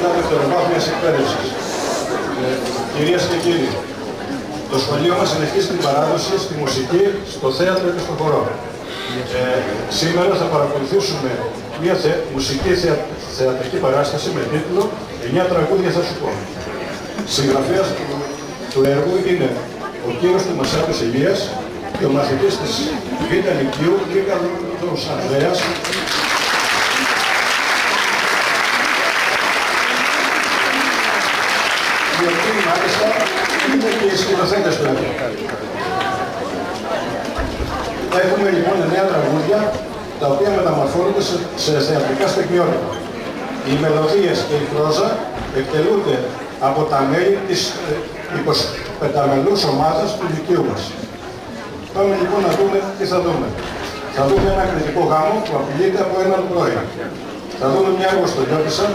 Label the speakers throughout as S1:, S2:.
S1: Ινστιτούτα Δευτεροβάθμιας Εκπαίδευσης. Κυρίες και κύριοι, το σχολείο μας συνεχίζει την παράδοση στη μουσική, στο θέατρο και στο χορό. Σήμερα θα παρακολουθήσουμε μια μουσική θεατρική παράσταση με τίτλο «9 τραγούδια θα σου πω». Συγγραφέας του έργου είναι ο κύριος του Μασάτος Ηλίας και ο μαθητής της Β' Λυκείου, Νίκαρδος Ανδρέας, οι οποίοι μάλιστα είναι και οι σκηνοθέτες του έργου. Έχουμε λοιπόν 9 τραγούδια, τα οποία μεταμορφώνονται σε θεατρικά στοιχειότητα. Οι μελωδίες και η πρόζα εκτελούνται από τα μέλη της 25μελούς ομάδας του Λυκείου μας. Πάμε λοιπόν να δούμε τι θα δούμε. Θα δούμε ένα κριτικό γάμο που απειλείται από έναν πρώην. Θα δούμε μια αργοστολιώτισσα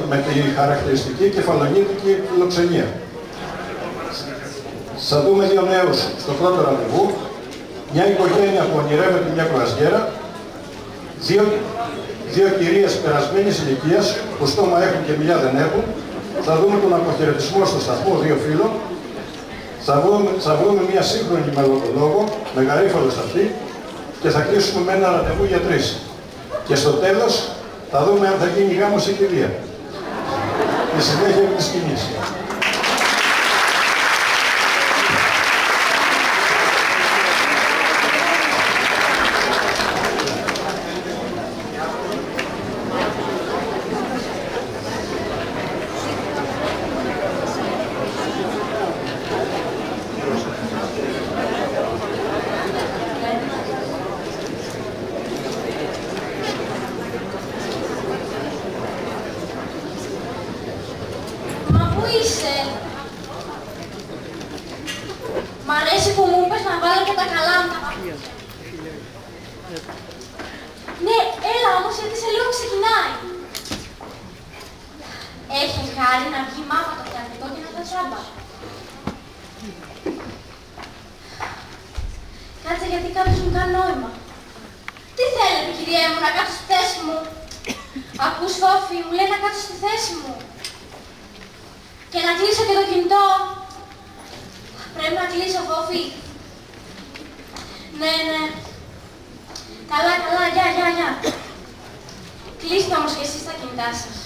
S1: με τη χαρακτηριστική κεφαλονίτικη φιλοξενία. Θα δούμε 2 νέους στο πρώτο ραντεβού, μια οικογένεια που ονειρεύεται μια κρουαζιέρα, δύο κυρίες περασμένης ηλικίας που στόμα έχουν και μιλιά δεν έχουν. Θα δούμε τον αποχαιρετισμό στο σταθμό 2 φίλων. Θα βρούμε μια σύγχρονη μελοδολόγο με γαρίφαλο αυτή και θα κλείσουμε με ένα ραντεβού για 3. Και στο τέλος θα δούμε αν θα γίνει γάμος ή κηδεία. Η συνέχεια της σκηνής.
S2: Μ' αρέσει που μου είπες να βάλω και τα καλά μου. Ναι, έλα όμως, γιατί σε λίγο ξεκινάει. Έχει χάρη να βγει μάπα το θεατρικό και να τα τσάμπα. Κάτσε γιατί κάποιος μου κάνει νόημα. Τι θέλετε, κυρία μου, να κάτσω στη θέση μου. Ακούς, Φόφη, μου λέει να κάτσω στη θέση μου. Και να κλείσω και το κινητό. Πρέπει να κλείσω, Φόφη. Ναι, ναι. Καλά, καλά, γεια. Κλείστε όμως και εσείς τα κινητά σας.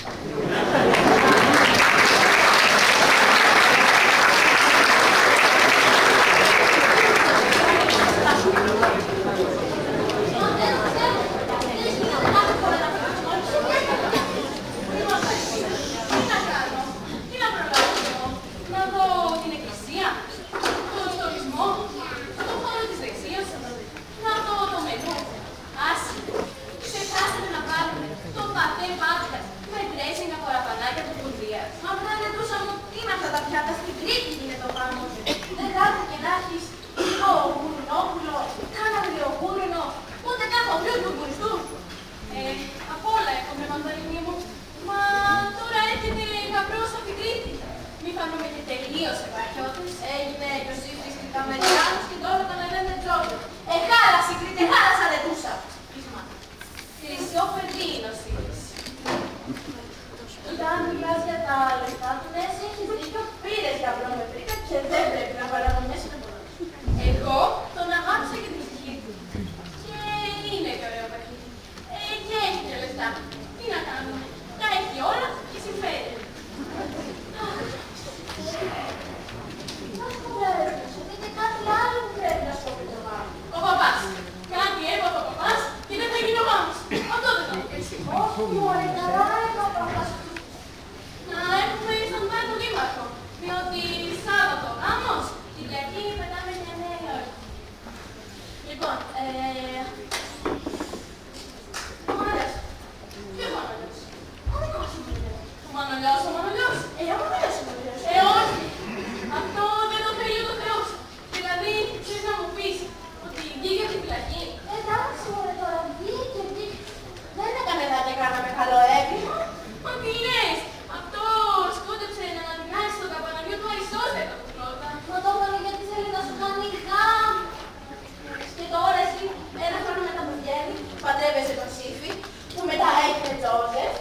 S3: Παντρεύεσαι τον Σύφη, που μετά έγινε Τζόζεφ,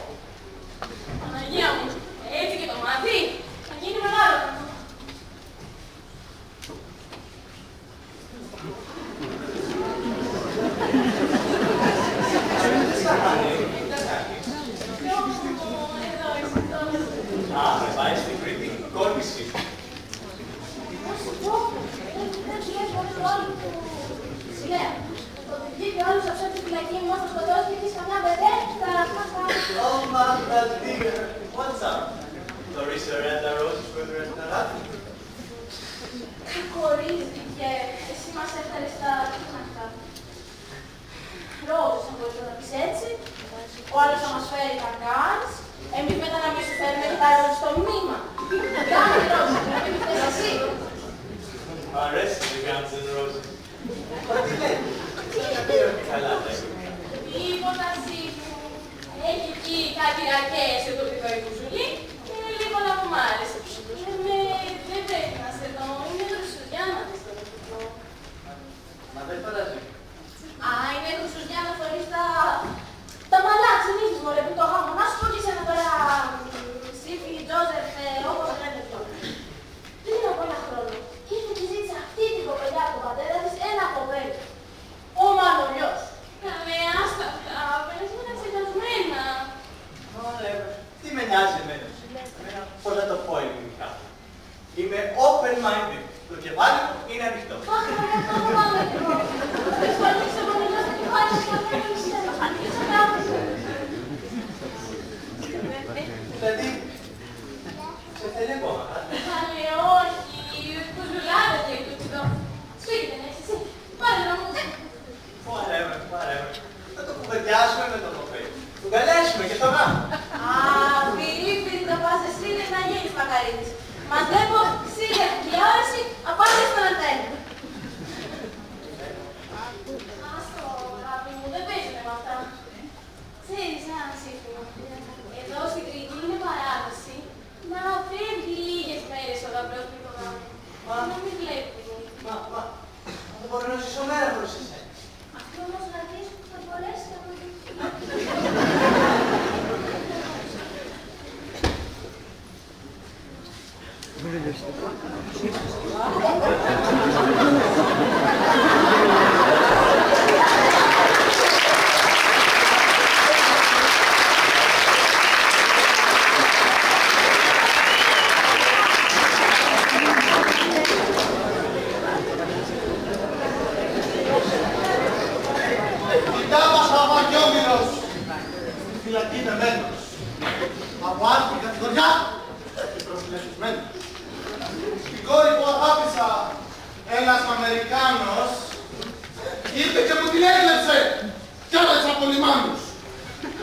S3: Α, θα πάει στην Κρήτη, κόρπιση.
S2: Να σου πω, δεν βγαίνει όλο το άλλο που λέω. Το παιδί και όλους αυτούς από τη φυλακή μου, θα σκοτώσει και έχεις καμιά μπερέτα.
S3: Oh, Martha dear, what's up? Clarissa read the roses with her snarati.
S2: Κακορίστηκε. Εσύ μας έφερες στα κύματα. Ρόζες, αν μπορείς να τα πεις έτσι. Ο άλλος θα μας φέρει καγκάνς. Εμείς μετά να μην σου φέρουμε και τα ρόζες στο μνήμα. Κάνε ρόζες, να μην φταίς εσύ.
S3: Μ' αρέσει το Guns N' Roses. Μα τι λέει, τι καλά λέει.
S2: Τίποτα σύμφου. Έχει εκεί κάτι ρακές στο τοπικό κουζουλί και είναι λίγο να μου μ' άρεσε. Δεν πρέπει να είστε εδώ, είναι Χρυσουζιάννα στο τοπικό.
S3: Μα δεν παράζει.
S2: Α, είναι Χρυσουζιάννα φορείς τα μαλλιά της συνήθως μωρέ που το γάμο. Να σου πω και εσένα τώρα, Σύφη, Τζόζεφ, όπως το λένε αυτό. Πριν από ένα χρόνο, ήρθε και ζήτησε αυτή την κοπελιά από τον πατέρα της ένα κοπέλι. Ο Μανολιός. Καλέ, άστα αυτά, περισμένα ξεχασμένα.
S3: Whatever. Τι με νοιάζει εμένα. Πώς να το πω ελληνικά. Είμαι open-minded. Το κεφάλι μου είναι ανοιχτό.
S2: Αχ, αυτό το πάμε κι εγώ. Θες να ανοίξω ο Μανολιός το κεφάλι σου και να ανοίξω κάπου.
S3: Δηλαδή, σε θέλει ακόμα κάτι.
S2: Καλέ, όχι. Κουζουλάδες λέει το τσιτό. Σπίτι δεν έχεις εσύ. Πάρε να μου.
S3: Whatever, whatever. Θα το κουβεντιάσουμε με το κοπέλι. Του καλέσουμε και το γάμο.
S2: Α, Φιλίππη, το πας εσύ δεν θα γίνεις μακαρίτης. Μαζεύω σίγουρα τηλεόραση, απάντα στον αντένα. Άστο, αγάπη μου, δεν παίζουνε με αυτά. Ξέρεις, ένα σύμφωνο. Εδώ στην Κρήτη είναι παράδοση να φεύγει λίγες μέρες ο γαμπρός πριν το γάμο. Να μην βλέπει.
S3: Μα, δεν μπορώ να ζήσω μέρα χωρίς εσένα.
S2: Αυτό όμως γραφείς που θα μπορέσει να μου δει.
S4: Φυλακή δεμένος, από άρθρη κατηγοριά και προσλεπισμένος. Στην κόρη που αγάπησα, ένας Αμερικάνος ήρθε και μου την έκλεψε κι άλλες από λιμάνους.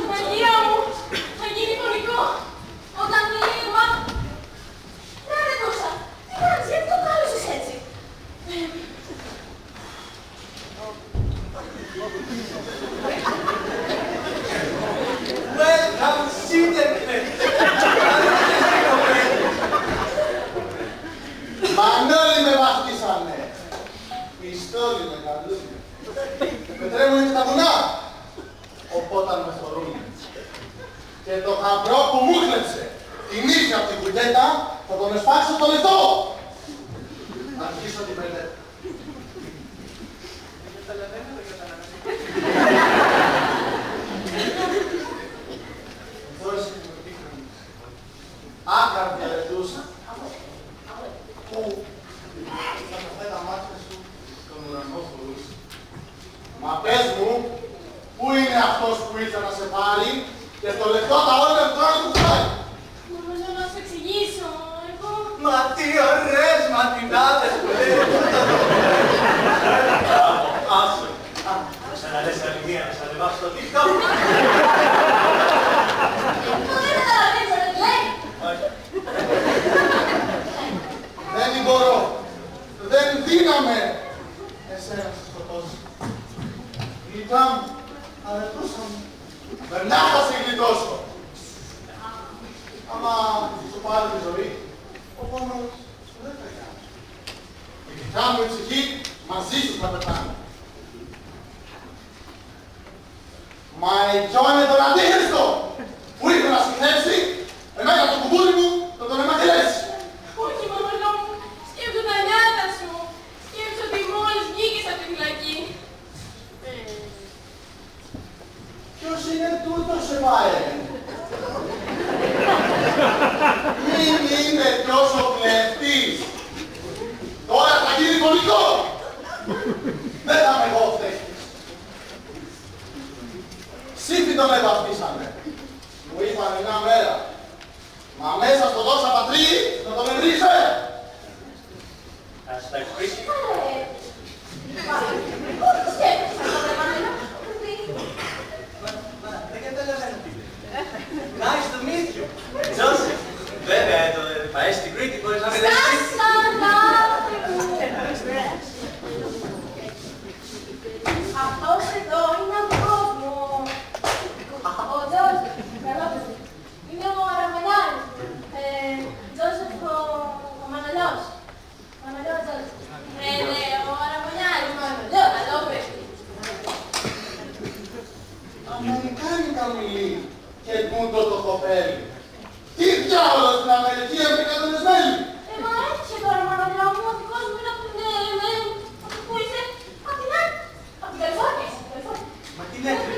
S2: Παναγία μου, θα γίνει φωνικό. Όταν λέει μα... ρε Τόσα, τι κάνεις, γιατί το κάλεσες έτσι.
S3: Welcome, σύντεκτε.
S4: Μανώλη με βαφτίσανε. Πιστόλι με καλούνε. Με τρέμουν στα βουνά. Οπότε με θωρούν. Και το γαμπρό που μου χλέψε την ήρθε από την κουκέτα θα τον εσπάξω στο λεπτό. Να αρχίσω την πέντε. Άκαρδια λετούσα που θα καφέ τα μάτια σου στον ουρανό φορούσε. Μα πες μου, πού είναι αυτός που ήρθε να σε πάρει και στο λεπτό τα όρια του τώρα του χάει.
S2: Νομίζω να σου εξηγήσω, εγώ...
S3: Μα τι ωραίες ματινάδες που λέει. Άσο. Σαν να λες άλλη μία να σε ανεβάσω στο TikTok.
S2: Αυτό δεν καταλαβαίνεις, ρε, τι λέει.
S4: Δεν μπορώ. Δεν δύναμε εσένα να σε σκοτώσει. Γλυκά μου, αρετούσα μου. Περνά θα σε γλιτώσω. Άμα σου πάρει τη ζωή, ο πόνος δεν θα κάνει. Η γλυκά μου η ψυχή μαζί σου θα πεθάνει. Μα η Τζόνε τον αντίχριστο που ήρθε να συχνεύσει, εμένα το κουμπούρι μου θα τον εμαγελέσει.
S2: Όχι, Μανολό μου, σκέψου τα νιάτα σου. Σκέψου ότι μόλις βγήκες από τη φυλακή.
S4: Ποιος είναι τούτος, Εμάε? Μα μέσα στο δόξα πατρί να το μεμπρίσε.
S3: Ας τα εκπρίσει.
S2: Πού σκέφτεσαι αυτό, ρε Μανώλη?
S3: Δεν καταλαβαίνω τι λέει. Nice to meet you. Joseph. Βέβαια, θα έρθει στην Κρήτη χωρίς να με δεις.
S2: Αυτός εδώ είναι από τον κόσμο. Ο Τζόσεφ, καλό παιδί. Είναι ο Αραμανιάρης. Τζόσεφ ο Μανολιός. Μανολιό Τζόσεφ. Ναι, ο Αραμανιάρης, Μανολιό, καλό παιδί.
S4: Αμερικάνικα μιλεί και τούτο το κοπέλι. Τι διάολος στην Αμερική έβρικα τον Εσβέλη.
S2: Μα έτυχε τώρα, Μανολιό μου, ο δικός μου είναι από πού είσαι, απ' την άλλη. Απ' την Καλιφόρνια είσαι, την Καλιφόρνια.
S3: Μα τι λέτε,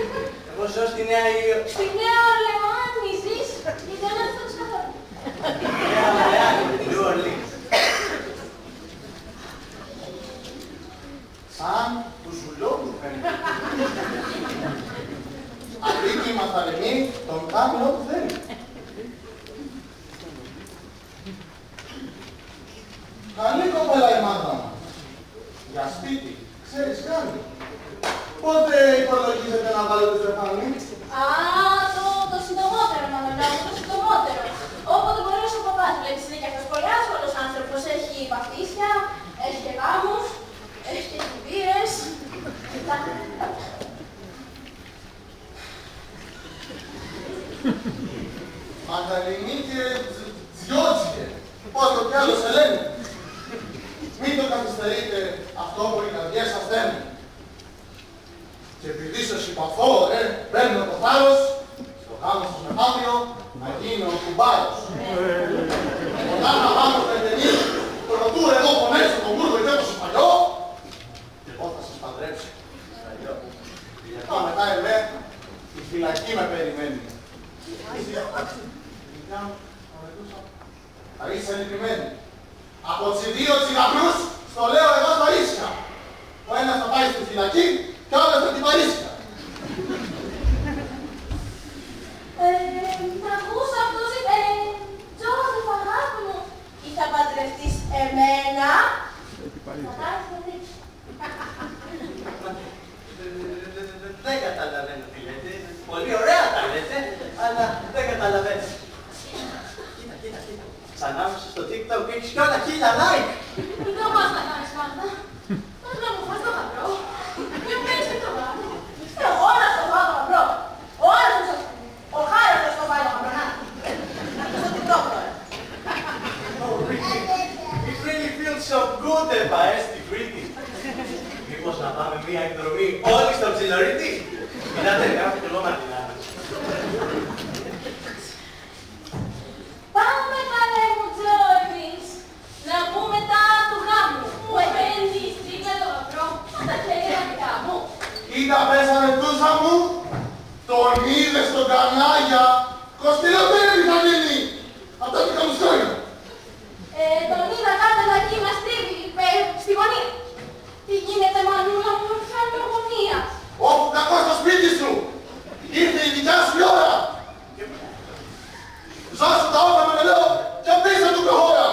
S3: εγώ ζω στη Νέα Υόρκη.
S2: Στη Νέα Ορλεάνη ζεις, γιατί δεν έφταξες καθόλου.
S3: Νέα Ορλεάνη, New Orleans.
S4: Σαν τους βουλιόπους φαίνεται. Αλίκη η Μαθαρενή τον κάνει όπου θέλει. Καλή κοπέλα η μάνα μας. Για σπίτι, ξέρεις κάνει. Πότε υπολογίζετε να βάλετε στεφάνι?
S2: Α, το συντομότερο, Μανολιά μου, το συντομότερο. Όποτε μπορείς ο παπάς, βλέπεις, είναι και αυτός πολύ άσχολος άνθρωπος. Έχει βαφτίσια, έχει και γάμους, έχει και κηδείες.
S4: Μαγδαληνή και Τζιότσικε. Πώς το κι άλλο σε λένε. Μην το καθυστερείτε αυτό που οι καρδιές σας θέλουν. Και επειδή σας συμπαθώ, παίρνω το θάρρος, στο γάμο σας μεθαύριο, να γίνει ο κουμπάρος. Όταν να πάμε στο εταιρείο, προτού εδώ πονέσει το μούρδο και το παλιό, και εγώ θα σας παντρέψω. Μετά μετά η φυλακή με περιμένει. Θα είσαι λυπημένη. Από τις δύο τσιγαπρούς, στο λέω εγώ στα ίσια. Ο ένας θα πάει στη φυλακή και ο άλλος θα την παρίσια.
S2: Θα ακούς αυτός, Τζόσεφ, αγάπη μου, ή θα παντρευτείς εμένα, θα κάνεις το δείξω.
S3: Δεν καταλαβαίνω τι λέτε. Πολύ ωραία τα λέτε, αλλά δεν καταλαβαίνω. Κοίτα, κοίτα, κοίτα. Ξανάμεσα στο TikTok έχεις κι όλα 1000 like.
S2: Δεν μας να κάνεις πάντα. Πώς να μου φας το γαμπρό. Μην παίρνεις το γαμπρό. Εγώ να στο φάω το γαμπρό. Ο άλλος μου σας πει. Ο Χάρος θα στο φάει το γαμπρό. Να το στο TikTok τώρα.
S3: Oh, really? It really feels so good να έρθει στην Κρήτη. Μήπως να πάμε μία εκδρομή όλοι στο Ψιλορίτη. Κοιτάτε, γράφει και εγώ Μαρτινά.
S2: Πάμε καλέ μου Τζόρις. Να πούμε μετά του γάμου. Μου επένδυ στρίπλε το γαμπρό. Μα τα χέρια δικά μου.
S4: Κοίτα πέσανε τούσα μου, τον είδες στον κανάγια, κοστιλοτέρη θα γίνει. Αυτό είναι καμουσκόρια.
S2: Τον είδα κάτω εκεί να στρίβει στη γωνία. Τι γίνεται μανούλα μου, φέρνει αγωνία.
S4: Όπου κακό στο σπίτι σου, ήρθε η δικιά σου η ώρα. Ζώσου τα όπλα με νερό και πίσω του προχώρα.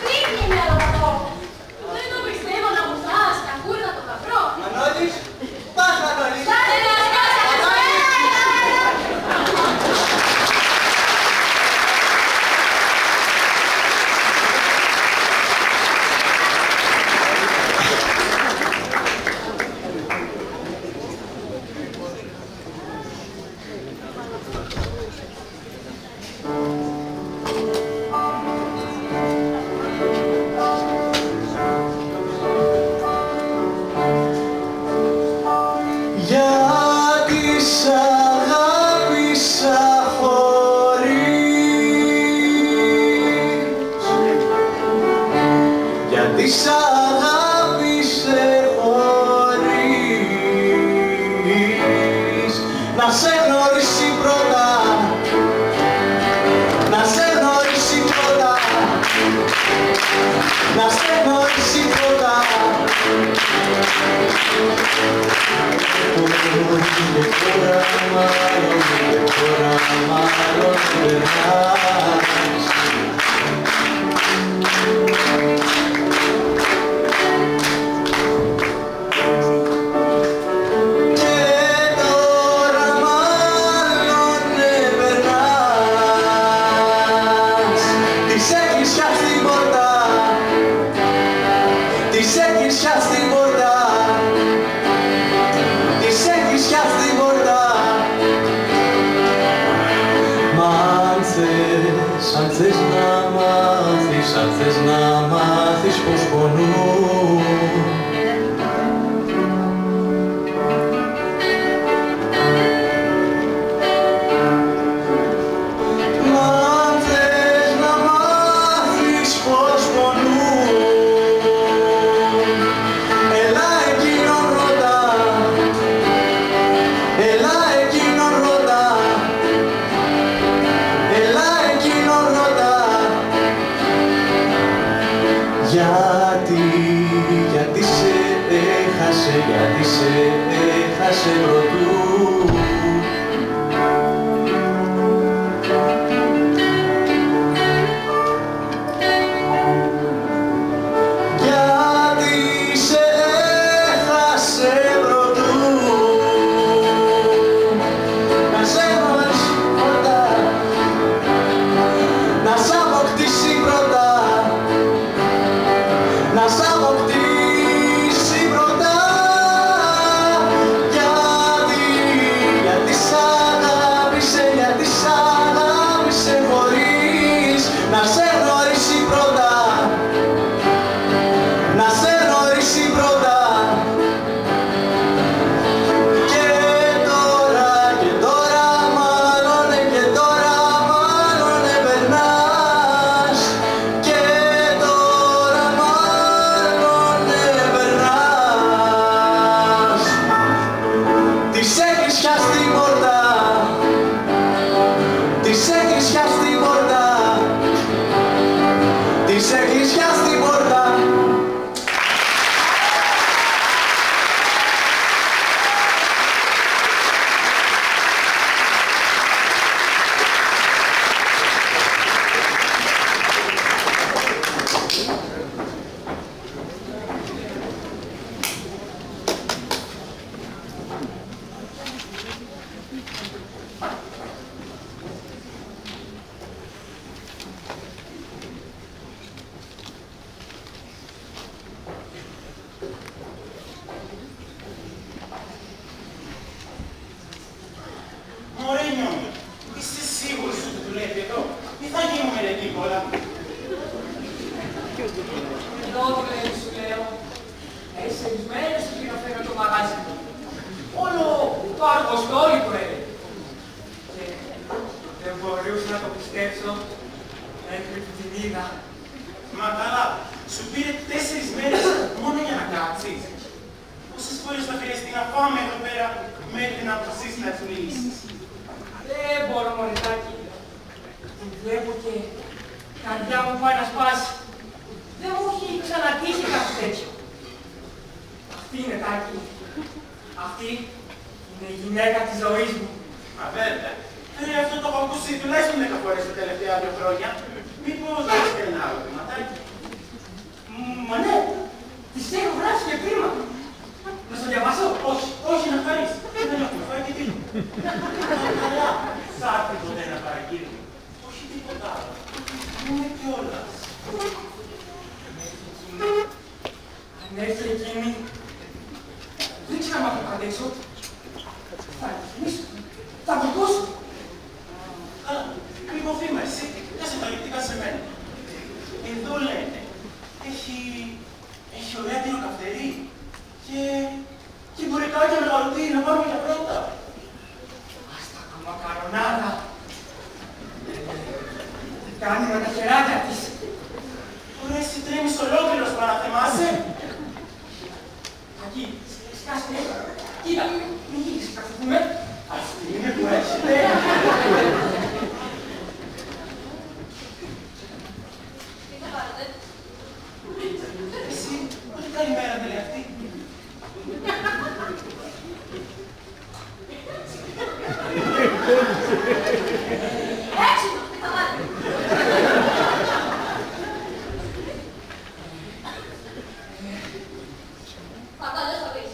S2: Φύγει με άλλο αυτό. Δεν το πιστεύω να μου φας, κακούρα το γαμπρό.
S3: Μανώλης, πας Μανώλης.
S5: Γιατί σ' αγάπησα χωρίς, γιατί σ' αγάπησε χωρίς να σε γνωρίσει πρώτα, να σε γνωρίσει πρώτα, να σε γνωρίσει Αν θες να μάθεις πως πονούν, αν θες να μάθεις πως πονούν, έλα εκείνον ρώτα, έλα εκείνον ρώτα, έλα εκείνον ρώτα. Γιατί σε έχασε πρωτού. Γιατί σε έχασε πρωτού. Να σε γνωρίσει πρώτα, να σ' αποκτήσει πρώτα, να σ' αποκτήσει πρώτα. Γιατί σ' αγάπησε χωρίς να σε γνωρίσει πρώτα, να σε γνωρίσει πρώτα. Και τώρα μάλλον περνάς. Και τώρα μάλλον περνάς. Της έχεις πιάσει την πόρτα, της έχεις πιάσει την πόρτα, της έχεις πιάσει την πόρτα.
S3: Μωρένιο μου, είσαι σίγουρος ότι δουλεύει εδώ? Τι θα γίνουμε ρε Νίκολα?
S6: Εδώ δουλεύει σου λέω. 4 μέρες πήγα να φέρω το μαγάζι μου. Όλο το αργοστόλικο έλεγε. Και δεν μπορούσα να το πιστέψω. Μέχρι που την είδα.
S3: Μα καλά, σου πήρε 4 μέρες μόνο για να κάτσεις. Πόσες φορές θα χρειαστεί να πάμε εδώ πέρα μέχρι να αποφασίσεις να τους λύσεις?
S6: Δεν μπορώ μωριτάκι. Την βλέπω και η καρδιά μου πάει να σπάσει. Δεν μου έχει ξανατύχει κάτι τέτοιο. Αυτή είναι Τάκη. Αυτή είναι η γυναίκα της ζωής μου.
S3: Μα βέβαια, αυτό το έχω ακούσει τουλάχιστον 10 φορές τα τελευταία 2 χρόνια. Μήπως δεν έχεις ένα άλλο βηματάκι?
S6: Μα ναι, της έχω γράψει και πείμα. Να στο διαβάσω?
S3: Όχι, όχι να χαρείς. Δεν έχουμε φάει και τίποτα. Καλά, θα έρθει ποτέ να παραγγείλουμε. Όχι τίποτα άλλο. Είναι κιόλας.
S6: Αν έρθει εκείνη, δεν ξέρω αν θα το αντέξω. Θα ρυθμίσω, θα βουρκώσω.
S3: Καλά, μην υποθύμα εσύ. Κάσε τα λεπτικά σε μένα. Εδώ λένε, έχει ωραία τυροκαυτερή και μπουρεκάκια με γαλουτίνι να πάρουμε για πρώτα.
S6: Άστα καμακαρονάδα. Τι κάνει με τα χεράκια της.
S3: Ωραία, εσύ τρέμεις ολόκληρος παραθεμάσαι.
S6: Εκεί, σκάστε. Κοίτα, μην γύρισε, καθόμαι.
S3: Αυτή είναι που έχετε.
S2: Τι θα πάρετε?
S3: Εσύ, καλημέρα, λέει αυτή.
S2: Έξυπνο, τι θα βάλει. Φαντάζεσαι θα πεις.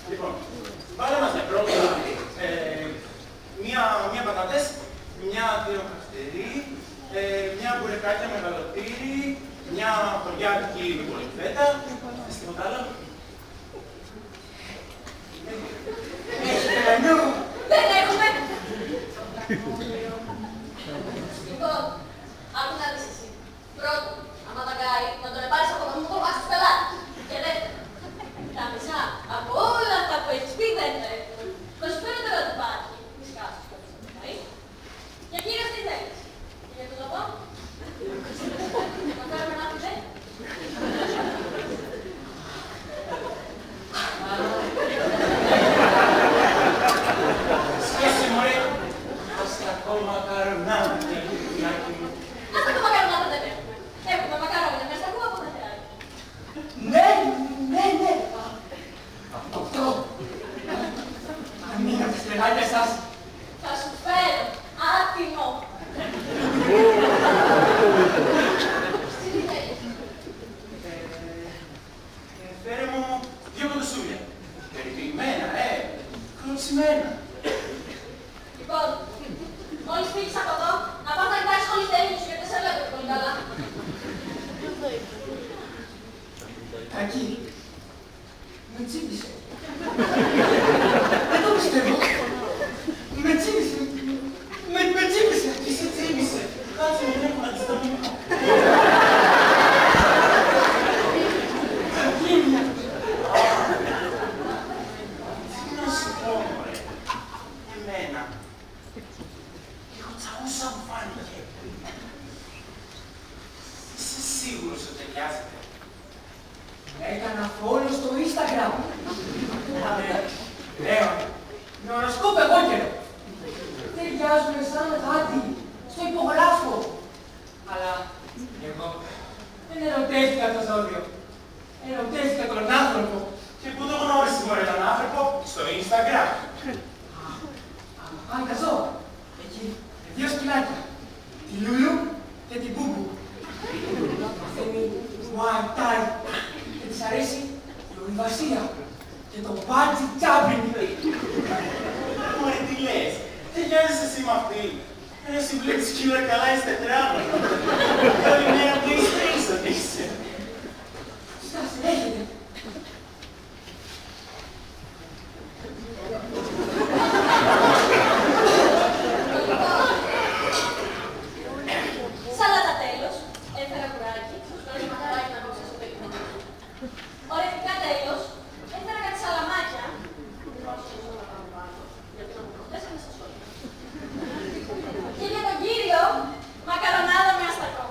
S3: Λοιπόν, βάλε μας πρώτα μία πατάτες, μια τυροκαυτερή, μια μπουρεκάκια με γαλοτήρι, μια χωριάτικη με πολυφέτα. Θες τίποτα άλλο? Έχετε μενού?
S2: Δεν έχουμε. Λοιπόν, άκου να δεις εσύ. Πρώτον, άμα τα κάει, να τον επάρεις από τον μούχο βάζεις πελάτη. Και δεύτερον, τα μισά από όλα αυτά που έχεις πει δεν τα έχουμε. Προσφέρω τώρα το υπάρχει. Μη σκάσεις το πάει. Για κύριος τι θέλεις. Για το λογό. Να φέρουμε ένα φιδέ.
S3: Σκέσε μωρέ, ας τα κομμακαρονάδι, φιλάκι μου.
S2: Ας τα κομμακαρονάδι δεν έχουμε. Έχουμε μακαρόνια μέσα στα κουβά από τα θεράρια.
S6: Ναι. Αυτό. Αμήνα τις λεγάκια σας.
S2: Θα σου φέρω άτιμο. Τι θέλεις.
S3: Φέρε μου δύο κοντοσούλια. Περιποιημένα, κρουτσιμένα.
S2: Λοιπόν, μόλις φύγεις από εδώ, να πας να κοιτάξεις όλη την σου, γιατί δεν σε βλέπω πολύ καλά.
S6: Τάκη, με τσίπησε. Δεν το πιστεύω. Με τσίπησε. Με τσίπησε.
S3: Τι σε τσίμησε. Κάτσε με βλέπω να της το μήνυμα.
S6: Τακίμια.
S3: Τι να σου πω, μωρέ. Εμένα. Λίγο τσαούσα μου φάνηκε. Είσαι σίγουρος ότι ταιριάζεται?
S6: Έκανα follow στο Instagram. Λέω, με οροσκόπο εγώ καιρό. Ταιριάζουμε σαν γάτι, στο υπογράφω. Αλλά εγώ δεν ερωτεύτηκα το ζώδιο. Ερωτεύτηκα τον άνθρωπο.
S3: Και πού το γνώρισες, μωρέ, τον άνθρωπο? Στο Instagram.
S6: Αν τα ζώα. Εκεί, δύο σκυλάκια. Τη Λούλου και την Μπούμπου. Μαθαίνει white tie. Και της αρέσει η ορειβασία. Και το μπάτζι τζάμπινγκ.
S3: Μωρέ, τι λες. Ταιριάζεις εσύ με αυτή. Εσύ βλέπεις κύλα καλά, είστε τράμωνα. Όλη μέρα PlayStation είσαι.
S6: Σας έχετε.
S2: Σάλατα τέλος. Έφερα κουράκι. Τώρα μακαράκι να κόψω στο παιδί. Ορευτικά τέλος. Έφερα κάτι σαλαμάκια. Και για τον κύριο, μακαρονάδα με αστακό.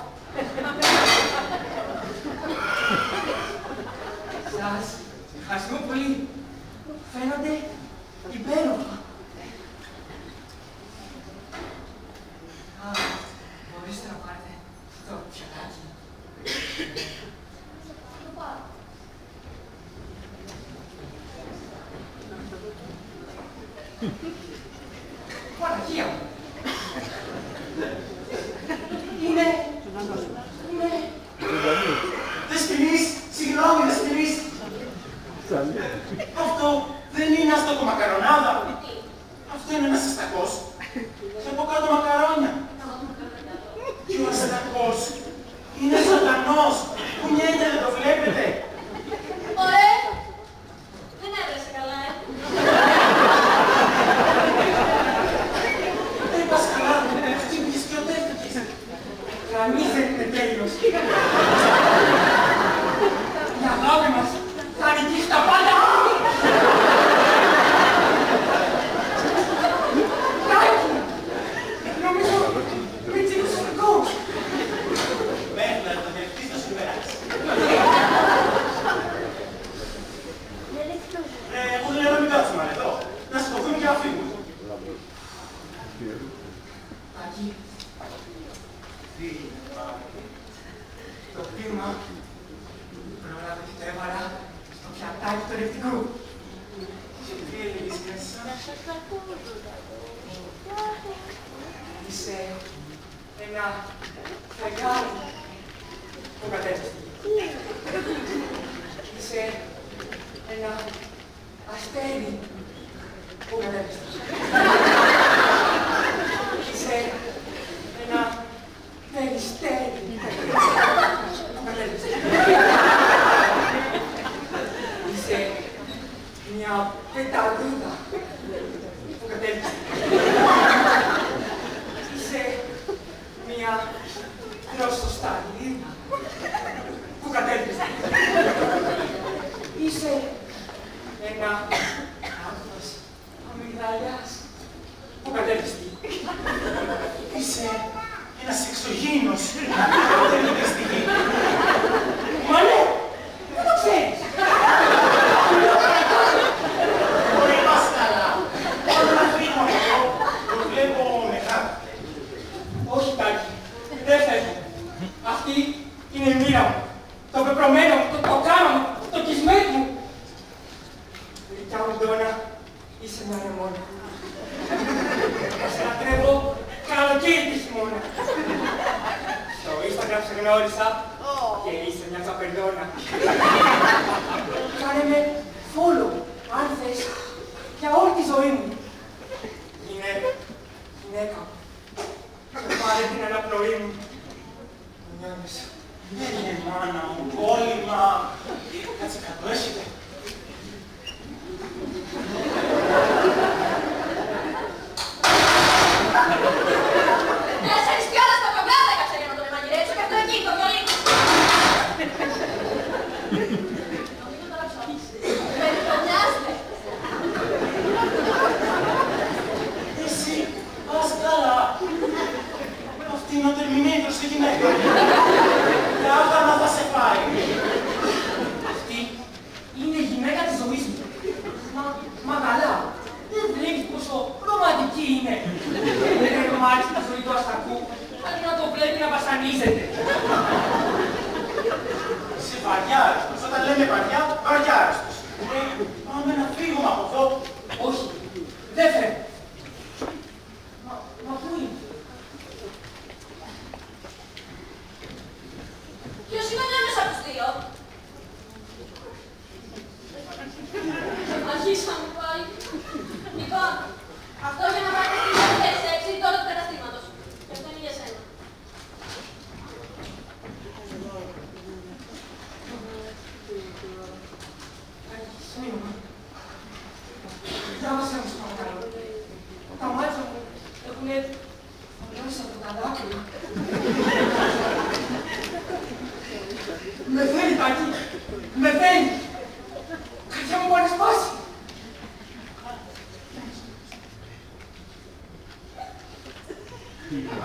S6: Σας ευχαριστώ πολύ. Φαίνονται υπέροχα. Μπορείτε να πάρετε το πιατάκι.
S2: Το πάρω.
S6: Παναγία μου. Είναι...
S3: Δεσποινής, συγγνώμη, Δεσποινής. Αυτό δεν είναι αστακό μακαρονάδα. Αυτό είναι ένας αστακός. Και από κάτω μακαρόνια. Και ο αστακός είναι ζωντανός. Κουνιέται, δεν το βλέπετε.
S2: Ωραία. Δεν έβρεσε καλά,
S3: Δεν πας καλά, χτύπηκες και οτεύτηκες.
S6: Κανείς δεν είναι τέλειος. Η αγάπη μας θα νικήσει τα πάντα. Τάκη! Νομίζω με τσίπησε ο δικός.
S3: Μέχρι να το δεχτείς θα σου
S6: Είσαι ένα φεγγάρι που κατέβηκε. Είσαι ένα αστέρι που κατέβηκε. Είσαι ένα περιστέρι που κατέβηκε. Είσαι μια πεταλούδα που κατέβηκε. Είσαι μια δροσοσταλίδα που κατέβηκε. Είσαι ένα άνθρωπος αμυγδαλιάς που κατέβηκε.
S3: Είσαι ένας εξωγήινος που κατέβηκε στη γη.
S6: Μα ναι, δεν το ξέρεις.
S3: Μπορεί πας καλά. Θέλω να φύγω από εδώ. Το βλέπω μεγάλο.
S6: Όχι, Τάκη, δεν φεύγω. Αυτή είναι η μοίρα μου. Το πεπρωμένο μου, το κάμα μου, το κισμέτι μου. Γλυκιά μου Ντόνα, είσαι μια ρεμόνα. Θα σε λατρεύω καλοκαίρι και χειμώνα. Στο Instagram σε γνώρισα και είσαι μια καπελώνα. Κάνε με follow, αν θες, για όλη τη ζωή μου. Είναι γυναίκα μου. Πάρε την αναπνοή μου. Μου νιώθεις.
S3: Ναι, μάνα μου, κόλλημα. Κάτσε κάτω, έρχεται.
S2: Τέσσερις πιόλες τα κομπλάτα έκαψα για να τον εμαγειρέψω και αυτό εκεί, το βιολί. Νομίζω τώρα ψώνεις. Περιφρονιάστε.
S3: Εσύ, πας καλά. Αυτή είναι ο Terminator στη γυναίκα. Τα άχανα θα σε πάει.
S6: Αυτή είναι η γυναίκα της ζωής μου. Μα καλά. Δεν βλέπεις πόσο ρομαντική είναι. Δεν μάλιστα τη ζωή του αστακού, αλλά να το βλέπει να βασανίζεται.
S3: Είσαι βαριά άρρωστος. Όταν λέμε βαριά, βαριά άρρωστος. Πάμε να φύγουμε από εδώ.
S6: Όχι, δεν φεύγω. Μα πού είναι?
S2: Ποιος είναι ανάμεσα από τους δύο? Αρχίσαμε πάλι. Λοιπόν, αυτό για να πάτε στις 6 τώρα του καταστήματος. Και αυτό είναι για σένα.
S6: Συγγνώμη. Διάβασέ μου, παρακαλώ. Τα μάτια μου έχουν απλώσει από τα δάκρυα. Με θέλει, Τάκη. Με θέλει. Καρδιά μου μπορεί να σπάσει.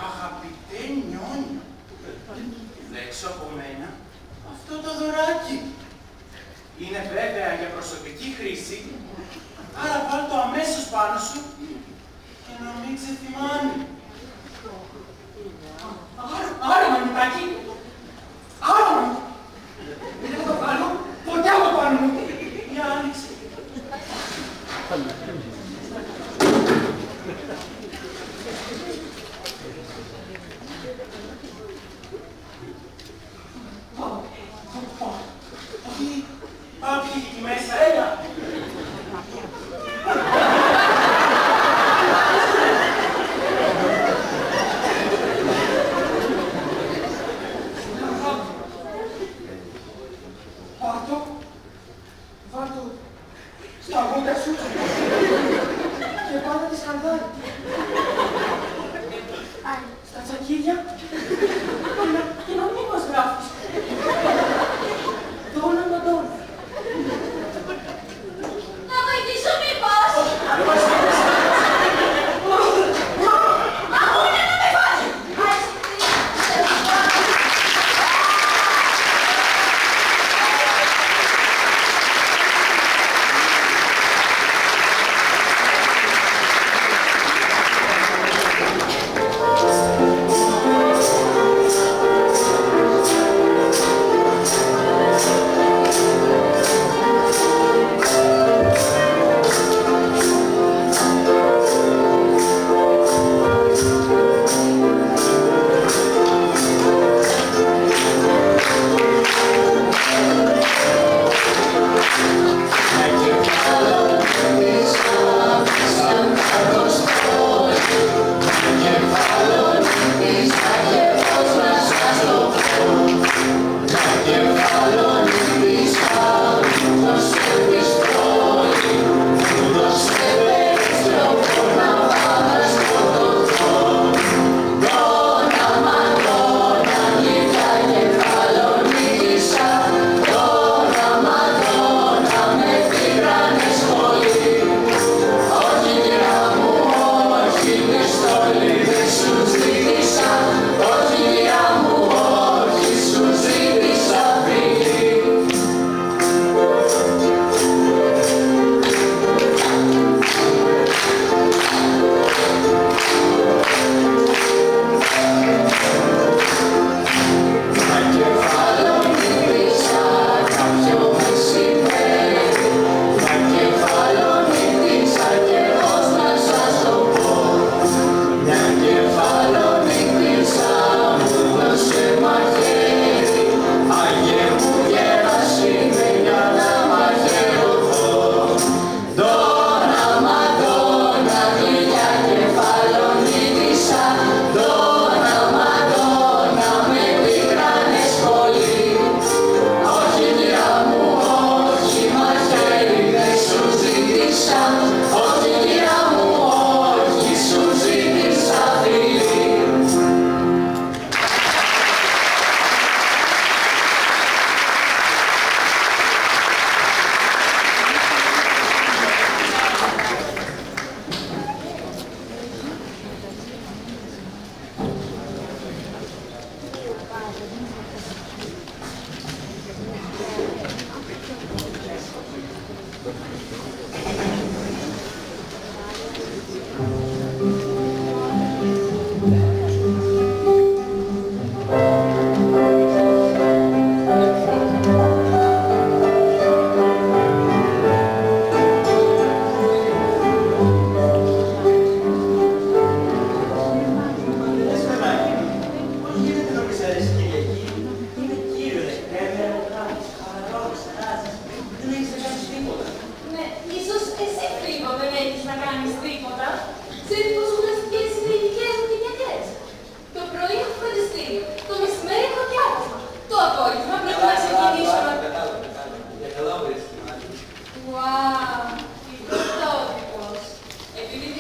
S3: Αγαπητέ νιόνιο, δέξω από μένα αυτό το δωράκι. Είναι βέβαια για προσωπική χρήση, άρα βάλ' το αμέσως πάνω σου και να μην ξεθυμάνει.
S6: Άρα, μανιτάκι. Άρα, δεν θα το βάλω ποτέ από πάνω μου.
S3: Για άνοιξε. Πάpi εκεί μέσα, έλα.
S6: Βάλ' στα γόντα σου και πάντα τη σκανδάλη. Στα τσακίδια και να μην μας γράφεις. Δώνα με δώνα.
S2: Να βοηθήσω μήπως! Ακούνε να με βάζει!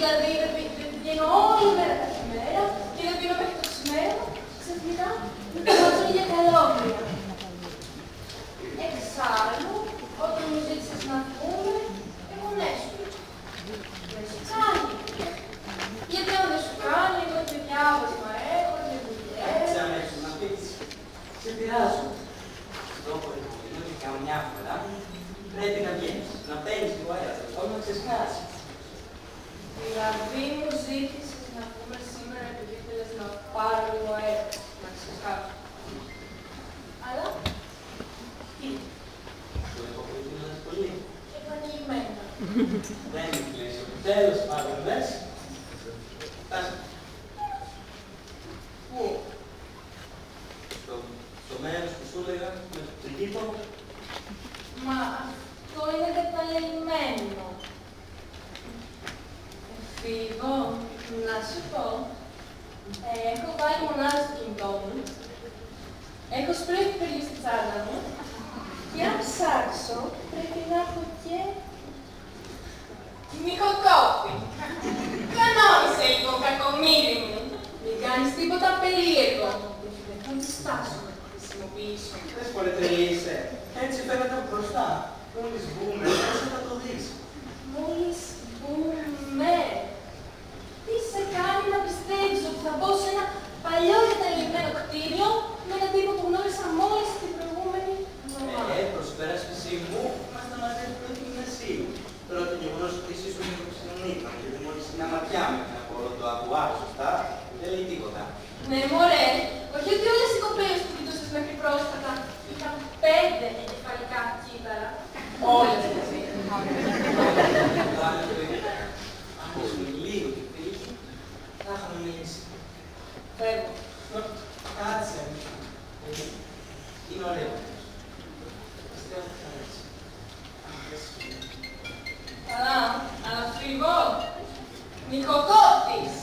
S2: Δηλαδή δεν πηγαίνω όλη μέρα κάθε μέρα και δεν πίνω μέχρι το ξημέρωμα, ξαφνικά με πηγάζουν για καλόγρια. Εξάλλου, όταν μου ζήτησες να πούμε, εγώ ναι σου είπα. Δεν σου κάνει. Γιατί αν δεν σου κάνει, εγώ και διάβασμα έχω, και δουλειές.
S7: Έτσι αμέσως να πεις, σε πειράζω. Στόχο είναι ότι καμιά φορά πρέπει να βγαίνεις, να παίρνεις λίγο αέρα, να ξεσκάσεις.
S2: Δηλαδή μου ζήτησες να πούμε σήμερα επειδή θέλεις να πάρω λίγο αέρα, να ξεσκάσω. Αλλά, τι,
S7: Το έχω προετοιμάσει πολύ.
S2: επανειλημμένα.
S7: Δεν είναι κλείσει. Τέλος πάντων, λες. Πού? Στο μέρος που σου έλεγα με το τριγύτο.
S2: Μα αυτό είναι καταλεγμένο. Φίβο, να σου πω, έχω βάλει μονάδα στο κινητό μου, έχω σπρέι πιπερλί στη τσάντα μου και αν ψάξω πρέπει να έχω και νοικοκόπη. Κανόνισε λίγο, κακομοίρη μου. Μην κάνεις τίποτα περίεργο. Δεν θα τη στάσω να τη χρησιμοποιήσω.
S7: Δεν σπορετρελείσαι. Έτσι φαίνεται από μπροστά. Μόλις βγούμε, όσο θα το δεις.
S2: Μόλις μπούμε. Τι σε κάνει να πιστεύεις ότι θα μπω σε ένα παλιό εγκαταλειμμένο κτίριο με έναν τύπο που γνώρισα μόλις την προηγούμενη εβδομάδα.
S7: Προσπέρασπιση μου, ήμασταν μαζί από το γυμνασίου. Τώρα το γεγονός ότι εσύ σου λίγο ξενονίκαμε, γιατί μόλις μια ματιά με ένα από το ακουάρ, σωστά, δεν λέει τίποτα.
S2: Ναι, μωρέ, όχι ότι όλες οι κοπέλες που κοιτούσες μέχρι πρόσφατα είχαν 5 εγκεφαλικά κύτταρα. Όλες μαζί.
S7: Αν ήσουν λίγο και πήγε, θα είχαμε μιλήσει.
S2: Φεύγω.
S7: Κάτσε. Είναι ωραίο. Πιστεύω ότι θα αρέσει.
S2: Καλά, αλλά Φίβο, νοικοκόπης.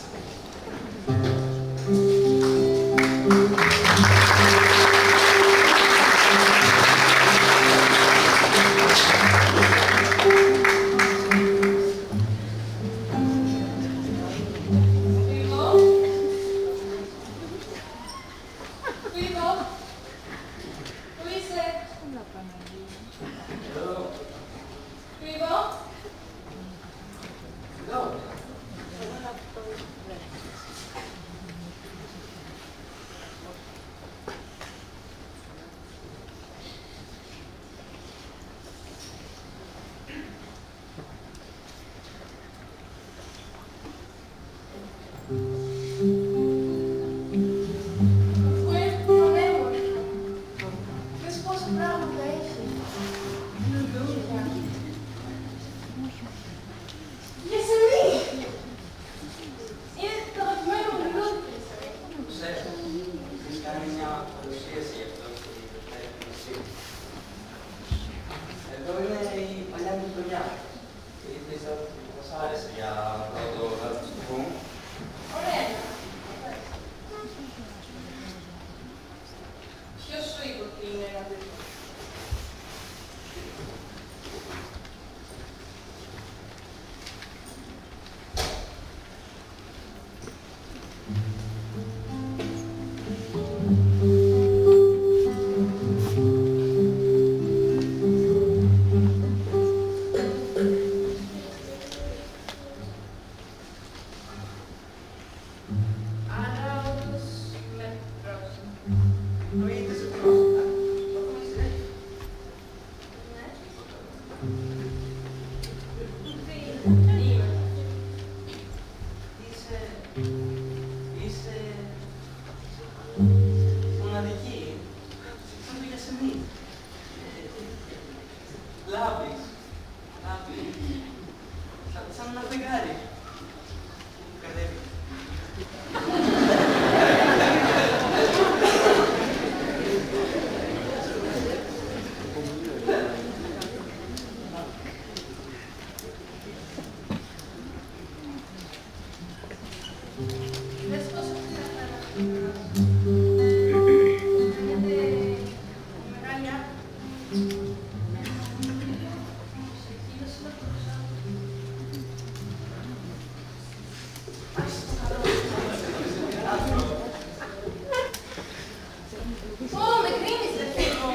S2: Ω, με κρίνεις, ρε φίλο.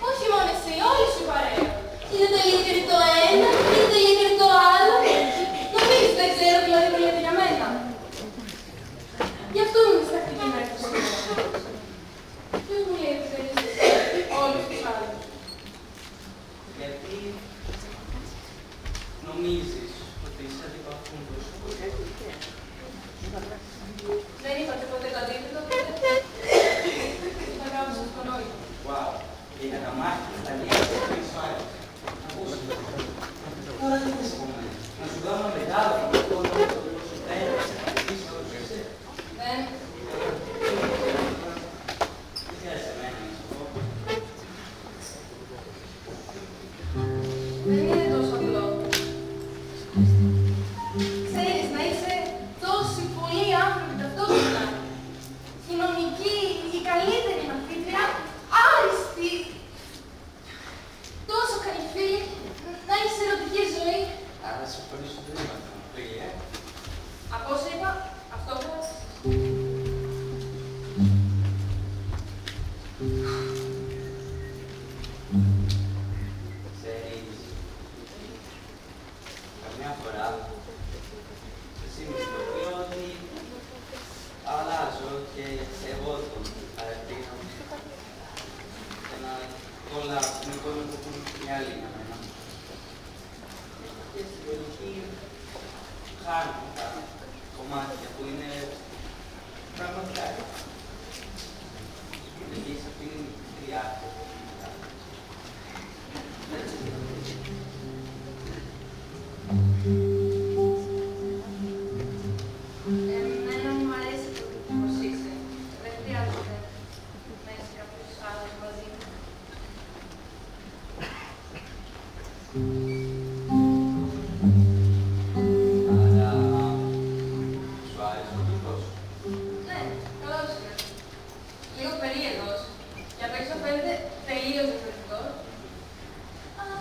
S2: Όχι μόνο εσύ, όλη σου η παρέα. Είναι το ηλίθιο το ένα, είναι το ηλίθιο το άλλο. Νομίζεις δεν ξέρω δηλαδή μιλάτε για μένα. Γι' αυτό είμαι διστακτική να έρθω σήμερα. Ποιος μου λέει ότι θέλεις όλους τους άλλους.
S7: Γιατί νομίζεις ότι είσαι αντιπαθούντος.
S2: Δεν είπατε ποτέ το αντίθετο, τα γράψα στο νόημα.
S7: Wow, και για τα μάτια, τα λίγα, δεν σου άρεσε. Τώρα τι θες από μένα, να σου δώσω μεγάλο, να σου δώσω σου τέλος, εσύ όλος είσαι.
S2: Δεν.
S7: Τι θέλεις εμένα, να σου πω.
S2: Δεν είναι τόσο απλό. Ξέρεις, να είσαι τόσοι πολλοί άνθρωποι ταυτόχρονα. Κοινωνικοί, η καλύτερη μαθήτρια, άριστη. Τόσο καλή φίλη, να έχεις ερωτική ζωή.
S7: Άρα σε χωρίσω δεν είμαστε φίλοι,
S2: Από όσο είπα, αυτό που
S7: Ξέρεις, καμιά φορά εσύ με συνειδητοποιώ ότι αλλάζω και εγώ τον χαρακτήρα μου και να κολλάω την εικόνα που έχουν οι άλλοι για μένα. Και στην τελική χάνω τα κομμάτια που είναι πραγματικά. Γιατί σε αυτήν την διάρκεια.
S2: εμένα μου αρέσει το πώς είσαι. Δεν χρειάζεται να είσαι κάποιος άλλος μαζί μου.
S7: Άρα, σου άρεσε ο τύπος.
S2: Ναι, καλώς είναι. Λίγο περίεργος. Για απ' έξω φαίνεται τελείως διαφορετικός. Αλλά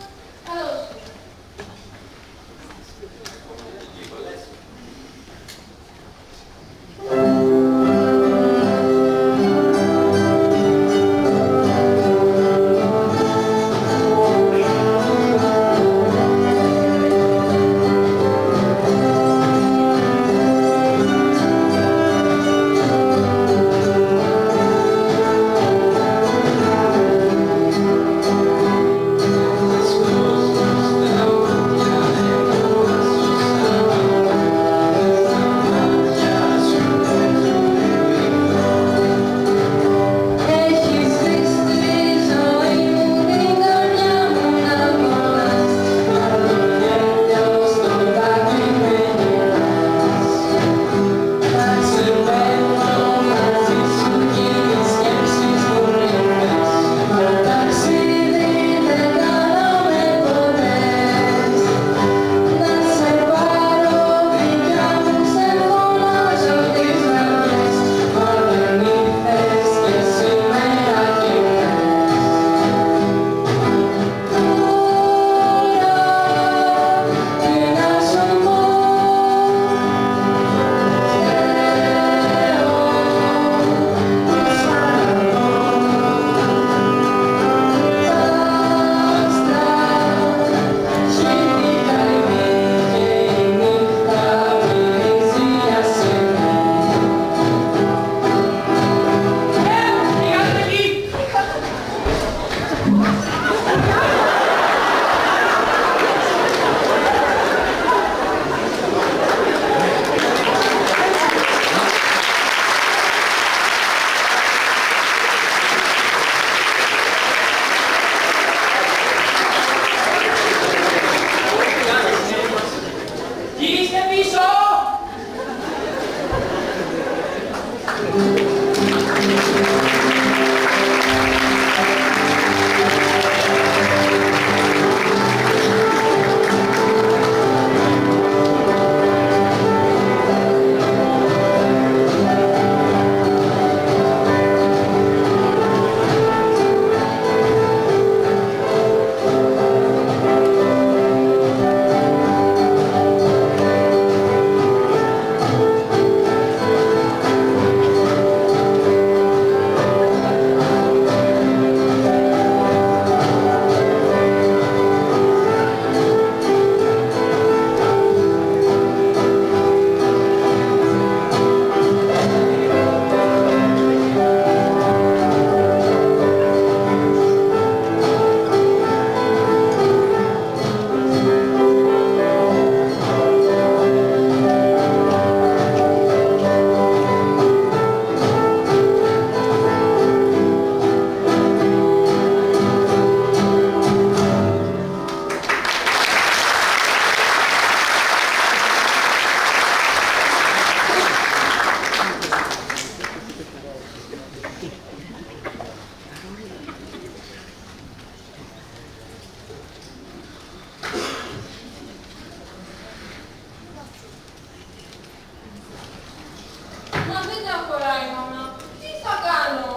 S6: δεν τα χωράει, μαμά. Τι θα κάνω?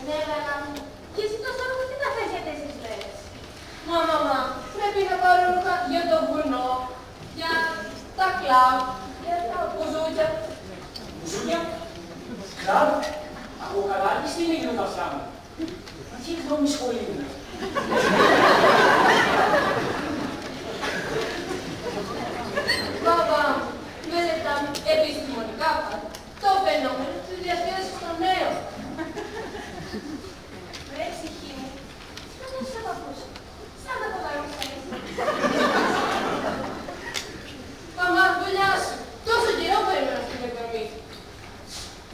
S2: Ναι, αγάπη μου. Και εσύ το στόχο τι θα θες για 4 μέρες?
S6: Μαμά, πρέπει να πάρω ρούχα για το βουνό, για τα κλαμπ, για τα μπουζούκια.
S3: Μπουζούκια? Κλαμπ? Από καλά και στην έγινε τα αυτιά μου. Μα τι εκδόμη σχολή είναι?
S6: Μπαμπά, μελετάμε επιστημονικά πάντα το φαινόμενο της διασκέδασης των νέων.
S2: Ρε ψυχή μου, δεν έχεις να παππούς. Σαν να το κάνεις έτσι.
S6: Μαμά, δουλειά σου. Τόσο καιρό περίμενα αυτή την εκδρομή.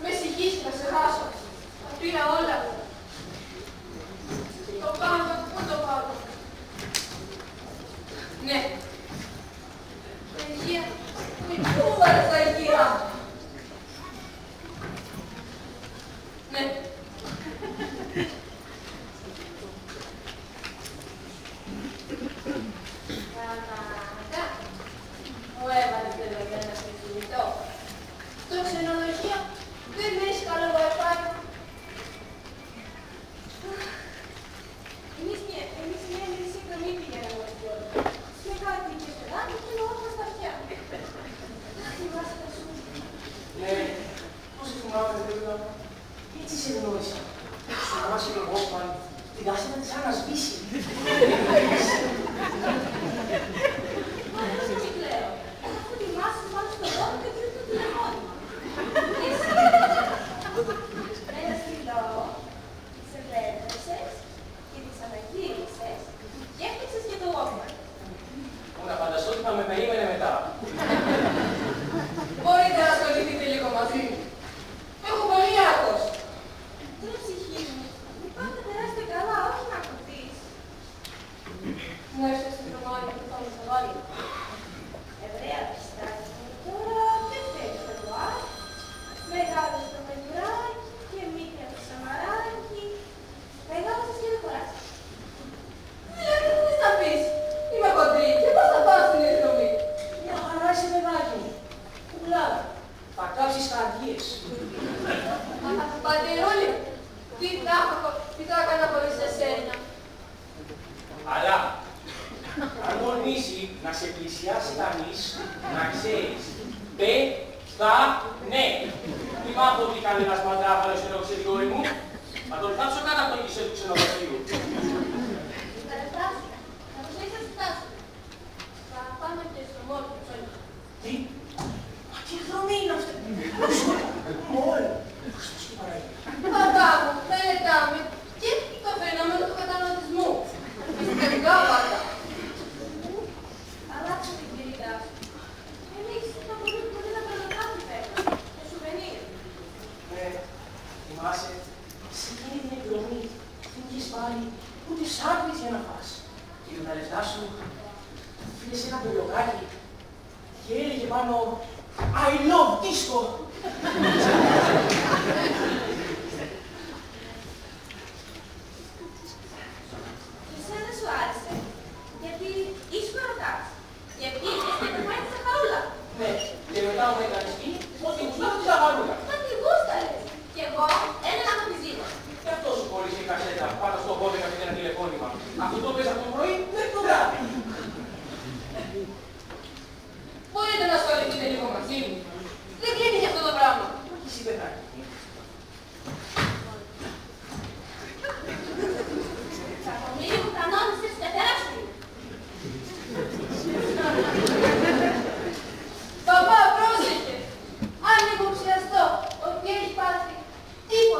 S6: Με συγχύσει να σε χάσω. Τα πήρα όλα. Το πάνω, πού το πάω? Ναι. Τα υγεία. Πού βάλες τα υγεία? Ναι.
S2: Πραγματικά. Μου έβαλες δεδομένα στο κινητό.
S6: Στο ξενοδοχείο δεν έχει καλό Wi-Fi.
S2: Εμείς μια μισή εκδρομή πηγαίναμε στην πόλη. Και κάτι και παιδάκι και λόγω στα αυτιά. Θυμάσαι τα σου.
S3: Ναι, πώς σε θυμάμαι, βέβαια. Έτσι σε γνώρισα. Σου θυμάσαι και εγώ, πάλι. Την τάση να της ανασβήσει.
S2: Μα δεν σας κλαίω. Αφού θυμάσαι πάνω στο δρόμο και τρίτο τηλεφώνημα. Εσύ. Ένα στυλό. Τις ευλέτρωσες και τις αναγύρισες και έφτιαξες και το Walkman.
S3: Μου να φανταστώ ότι θα με περίμενε μετά.
S6: Μπορείτε να ασχοληθείτε λίγο μαζί μου. Έχω πολύ άκος.
S2: Τώρα ψυχή μου, λυπάμαι να περάσετε καλά, όχι να ακουθείς.
S6: Να έρθω στο δωμάτιο που θα μου στο βάλει.
S2: Ευραία πιστάκι μου, τώρα δεν θέλεις το τουάρ. Μεγάλος το μενιουράκι και μύκια το σαμαράκι. Μεγάλωσες και δεν χωράς.
S6: Δηλαδή, τι θα πεις? Είμαι χοντρή και πώς θα πάω στην εκδρομή?
S3: Μια χαρά είσαι, παιδάκι μου. Πουλά. Θα κάψεις καρδιές.
S6: Πατερούλη, τι θα έκανα χωρίς εσένα?
S3: Αλλά, αν τολμήσει να σε πλησιάσει κανείς, να ξέρεις. Ναι. Μη μάθω ότι κανένας μαντράφαλος ενώ ξεδιόρι μου. Θα τον θάψω κάτω από το κισέ του ξενοδοχείου.
S2: Τα λεφτά σου, θα το έχεις λεφτά σου.
S6: Θα πάμε και στο μόλι.
S3: Τι? Μα τι εκδρομή είναι αυτή? Μόλ. Χριστός και Παναγία.
S6: Παπά μου, μελετάμε και το φαινόμενο του καταναλωτισμού. Πιστευτικά πάντα.
S2: Αλλάξε την πυρητά σου. Εμείς θα μπορούμε να παίρνουμε κάτι πέρα. Και σουβενίρ.
S3: Ναι, θυμάσαι, σε εκείνη την εκδρομή δεν είχες πάρει ούτε σάντουιτς για να φας. Και με τα λεφτά σου φίλες ένα μπελοκάκι και έλεγε πάνω I love disco.
S2: Και εσένα σου άρεσε. Γιατί ήσουν ρωτάς. Και πήγες και το μάθεις τα χαρούλα.
S3: Ναι, και μετά μου έκανες εκεί ότι γουστάρω τη ζαχαρούλα.
S2: Μα τι γούσταρες. Κι εγώ έλεγα να τη ζήνω.
S3: Και αυτό σου κόλλησε η κασέτα πάνω στο 12 με ένα τηλεφώνημα. Αυτό το πες από το πρωί μέχρι το βράδυ.
S6: Μπορείτε να ασχοληθείτε λίγο μαζί μου. Δεν κλείνει για αυτό το πράγμα.
S3: Όχι εσύ παιδάκι.
S2: Τσακωμίλη μου κανόνισες και τεράστιο.
S6: Παπά, πρόσεχε. Αν υποψιαστώ ότι έχει πάθει τίποτα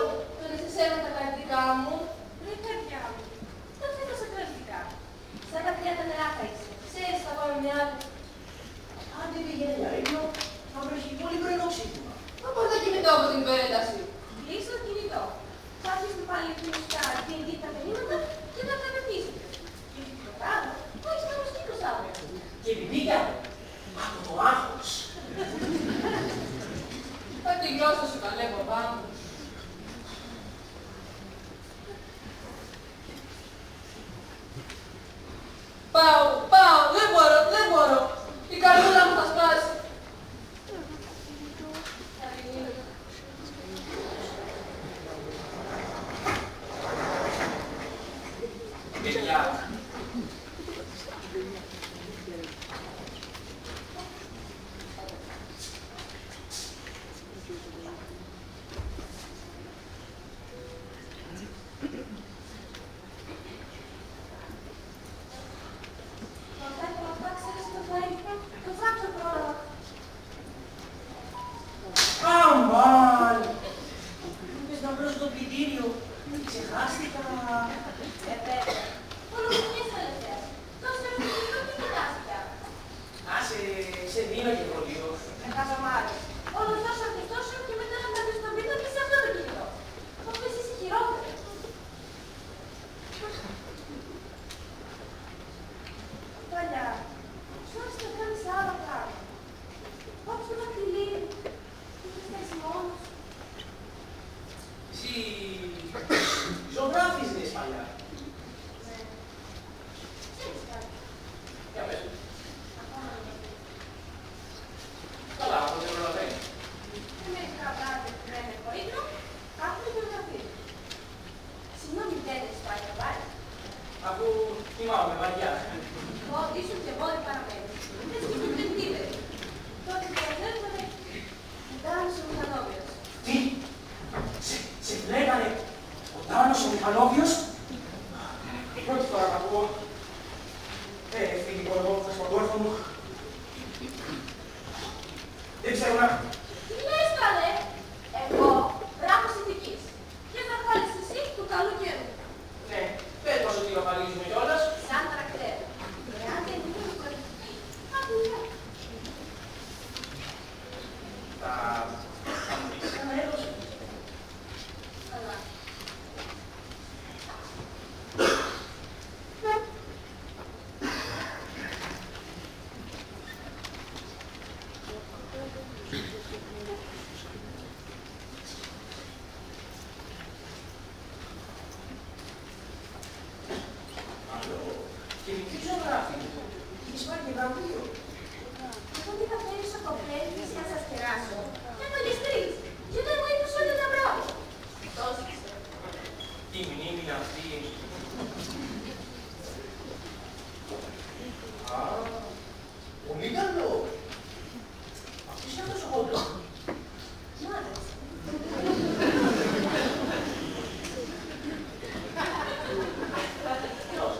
S3: Δεν ξέρω να...
S2: Τι λες καλέ, εγώ βράχος ηθικής. Και θα βάλεις εσύ του καλού καιρού.
S3: Ναι, πες πως ότι γραφαλίζουμε κιόλας.
S2: Σαν τρακτέρ. Εάν δεν είναι το κορυφή, θα δουλειά.
S3: Θα μου πεις ένα έδος.
S2: Καλά.
S3: Και μικρή ζωγράφη. Έχεις πάρει και βραβείο.
S2: Εγώ τι θα φέρεις από φέρνεις να σας κεράσω. Και το γεστρείς. Και δεν μου είπες όλα τα μπράβο. Τόσο ξέρω.
S3: Τι μνήμη είναι αυτή. Α, πολύ καλό. Αυτός είναι τόσο κοντό.
S2: Μ' άρεσε.
S3: Ποιος?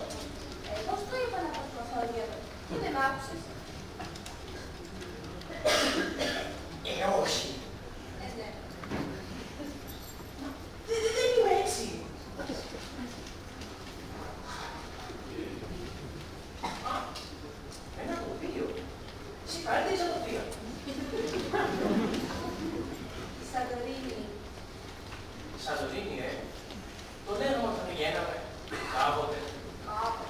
S2: Πώς το είπα να προσπαθώ λίγο. Και δεν μ' άκουσες.
S3: Όχι.
S2: Ναι.
S3: Δεν είμαι έτσι. Α, ένα τοπίο. Σε καλύτερη σαν τοπία.
S2: Σαντορίνη.
S3: Σαντορίνη, το λέγαμε όταν πηγαίναμε. Κάποτε.
S2: Κάποτε.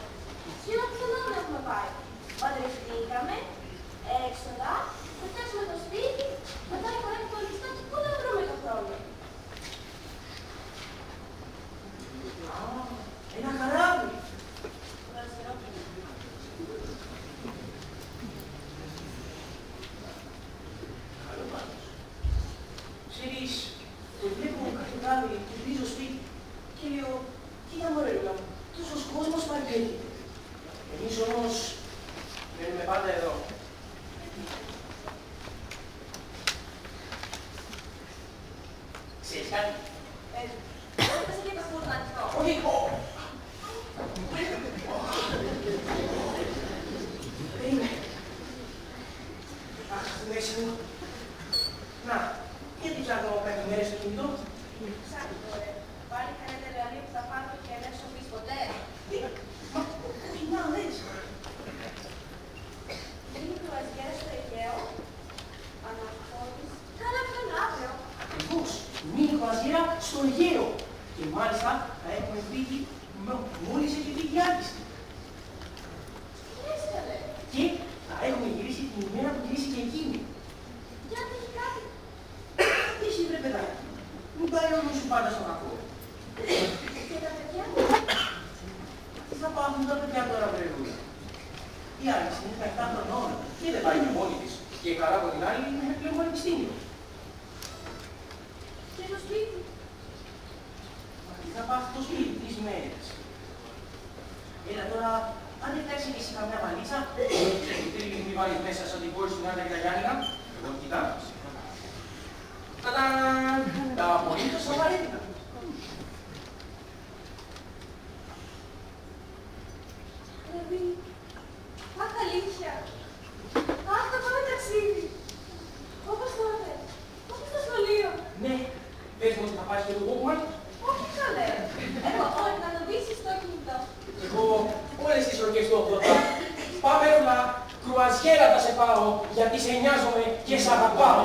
S2: Σχεδόν ξανά έχουμε πάει. Παντρευτήκαμε, έξοδα, θα φτιάξουμε το σπίτι, μετά η φορά και το λιστάκι που δεν βρούμε καθόλου.
S3: Α, ένα καράβι. Καλό πάντως. Ξέρεις, το βλέπω κάθε βράδυ που γυρίζω σπίτι και λέω, κοίτα μωρέ Λούλα μου, τόσος κόσμος παρκέται. Εμείς όμως μένουμε πάντα εδώ. Ξέρεις κάτι?
S2: Έπεσε και το φούρνο ανοιχτό.
S3: Όχι, περίμενε. Αχ, στη μέση μου. Να, γιατί ψάχνω 5 μέρες στο κινητό.
S2: Ψάχνει τώρα. Πάλι κανένα εργαλείο που θα πάρω και δεν σου πεις ποτέ.
S3: Τι, μα, όχι να λες.
S2: Είναι κρουαζιέρα στο Αιγαίο. Αναφόρτης. Καλά αυτό είναι αύριο.
S3: Ακριβώς, μείνει κρουαζιέρα στο Αιγαίο. Και μάλιστα θα έχουμε φύγει μόλις έχει φύγει η Άκης.
S2: Τι λες καλέ.
S3: Και θα έχουμε γυρίσει την ημέρα που γυρίσει και εκείνη.
S2: Γιατί έχει κάτι.
S3: Τι εσύ βρε παιδάκι, μην πάει όμως σου πάντα στον κακό.
S2: Και τα παιδιά.
S3: Τι θα πάθουν τα παιδιά τώρα βρε Λούλα. Η Άκης είναι 17 χρονών και δεν πάει και μόνη της. Και η Χαρά από την άλλη είναι πλέον πανεπιστήμιο.
S2: Και το σπίτι.
S3: Μα τι θα πάθει το σπίτι 3 μέρες. Έλα τώρα, αν δεν φτιάξει και εσύ καμιά βαλίτσα, και μην βάλεις μέσα σαν την κόρη στην Άννα και τα Γιάννηνα, εγώ κοιτάξω. Ταντάν! Τα απολύτως απαραίτητα.
S2: Δηλαδή, αχ αλήθεια. Αχ, θα πάμε ταξίδι. Όπως τότε. Όπως στο σχολείο.
S3: Ναι, πες μου ότι θα πάρεις και το Walkman.
S2: Όχι καλέ. Εγώ όλοι να το βήσεις στο κινητό.
S3: Εγώ όλες τις ροκές του 80. Πάμε όλα, κρουαζιέρα θα σε πάω, γιατί σε νοιάζομαι και σ' αγαπάω.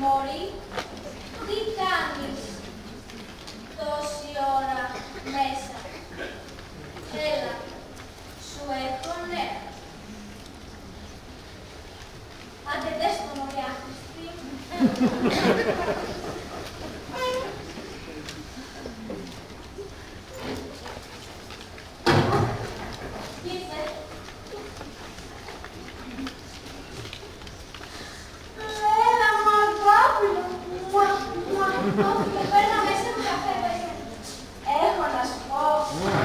S2: Μωρή, τι κάνεις τόση ώρα μέσα? Έλα, σου έχω νέα. Άντε δες το μωρή άχρηστη. Ήρθε. Έλα μου αγάπη μου. Παίρνα μέσα μου καφέ, παιδιά. Έχω να σου πω,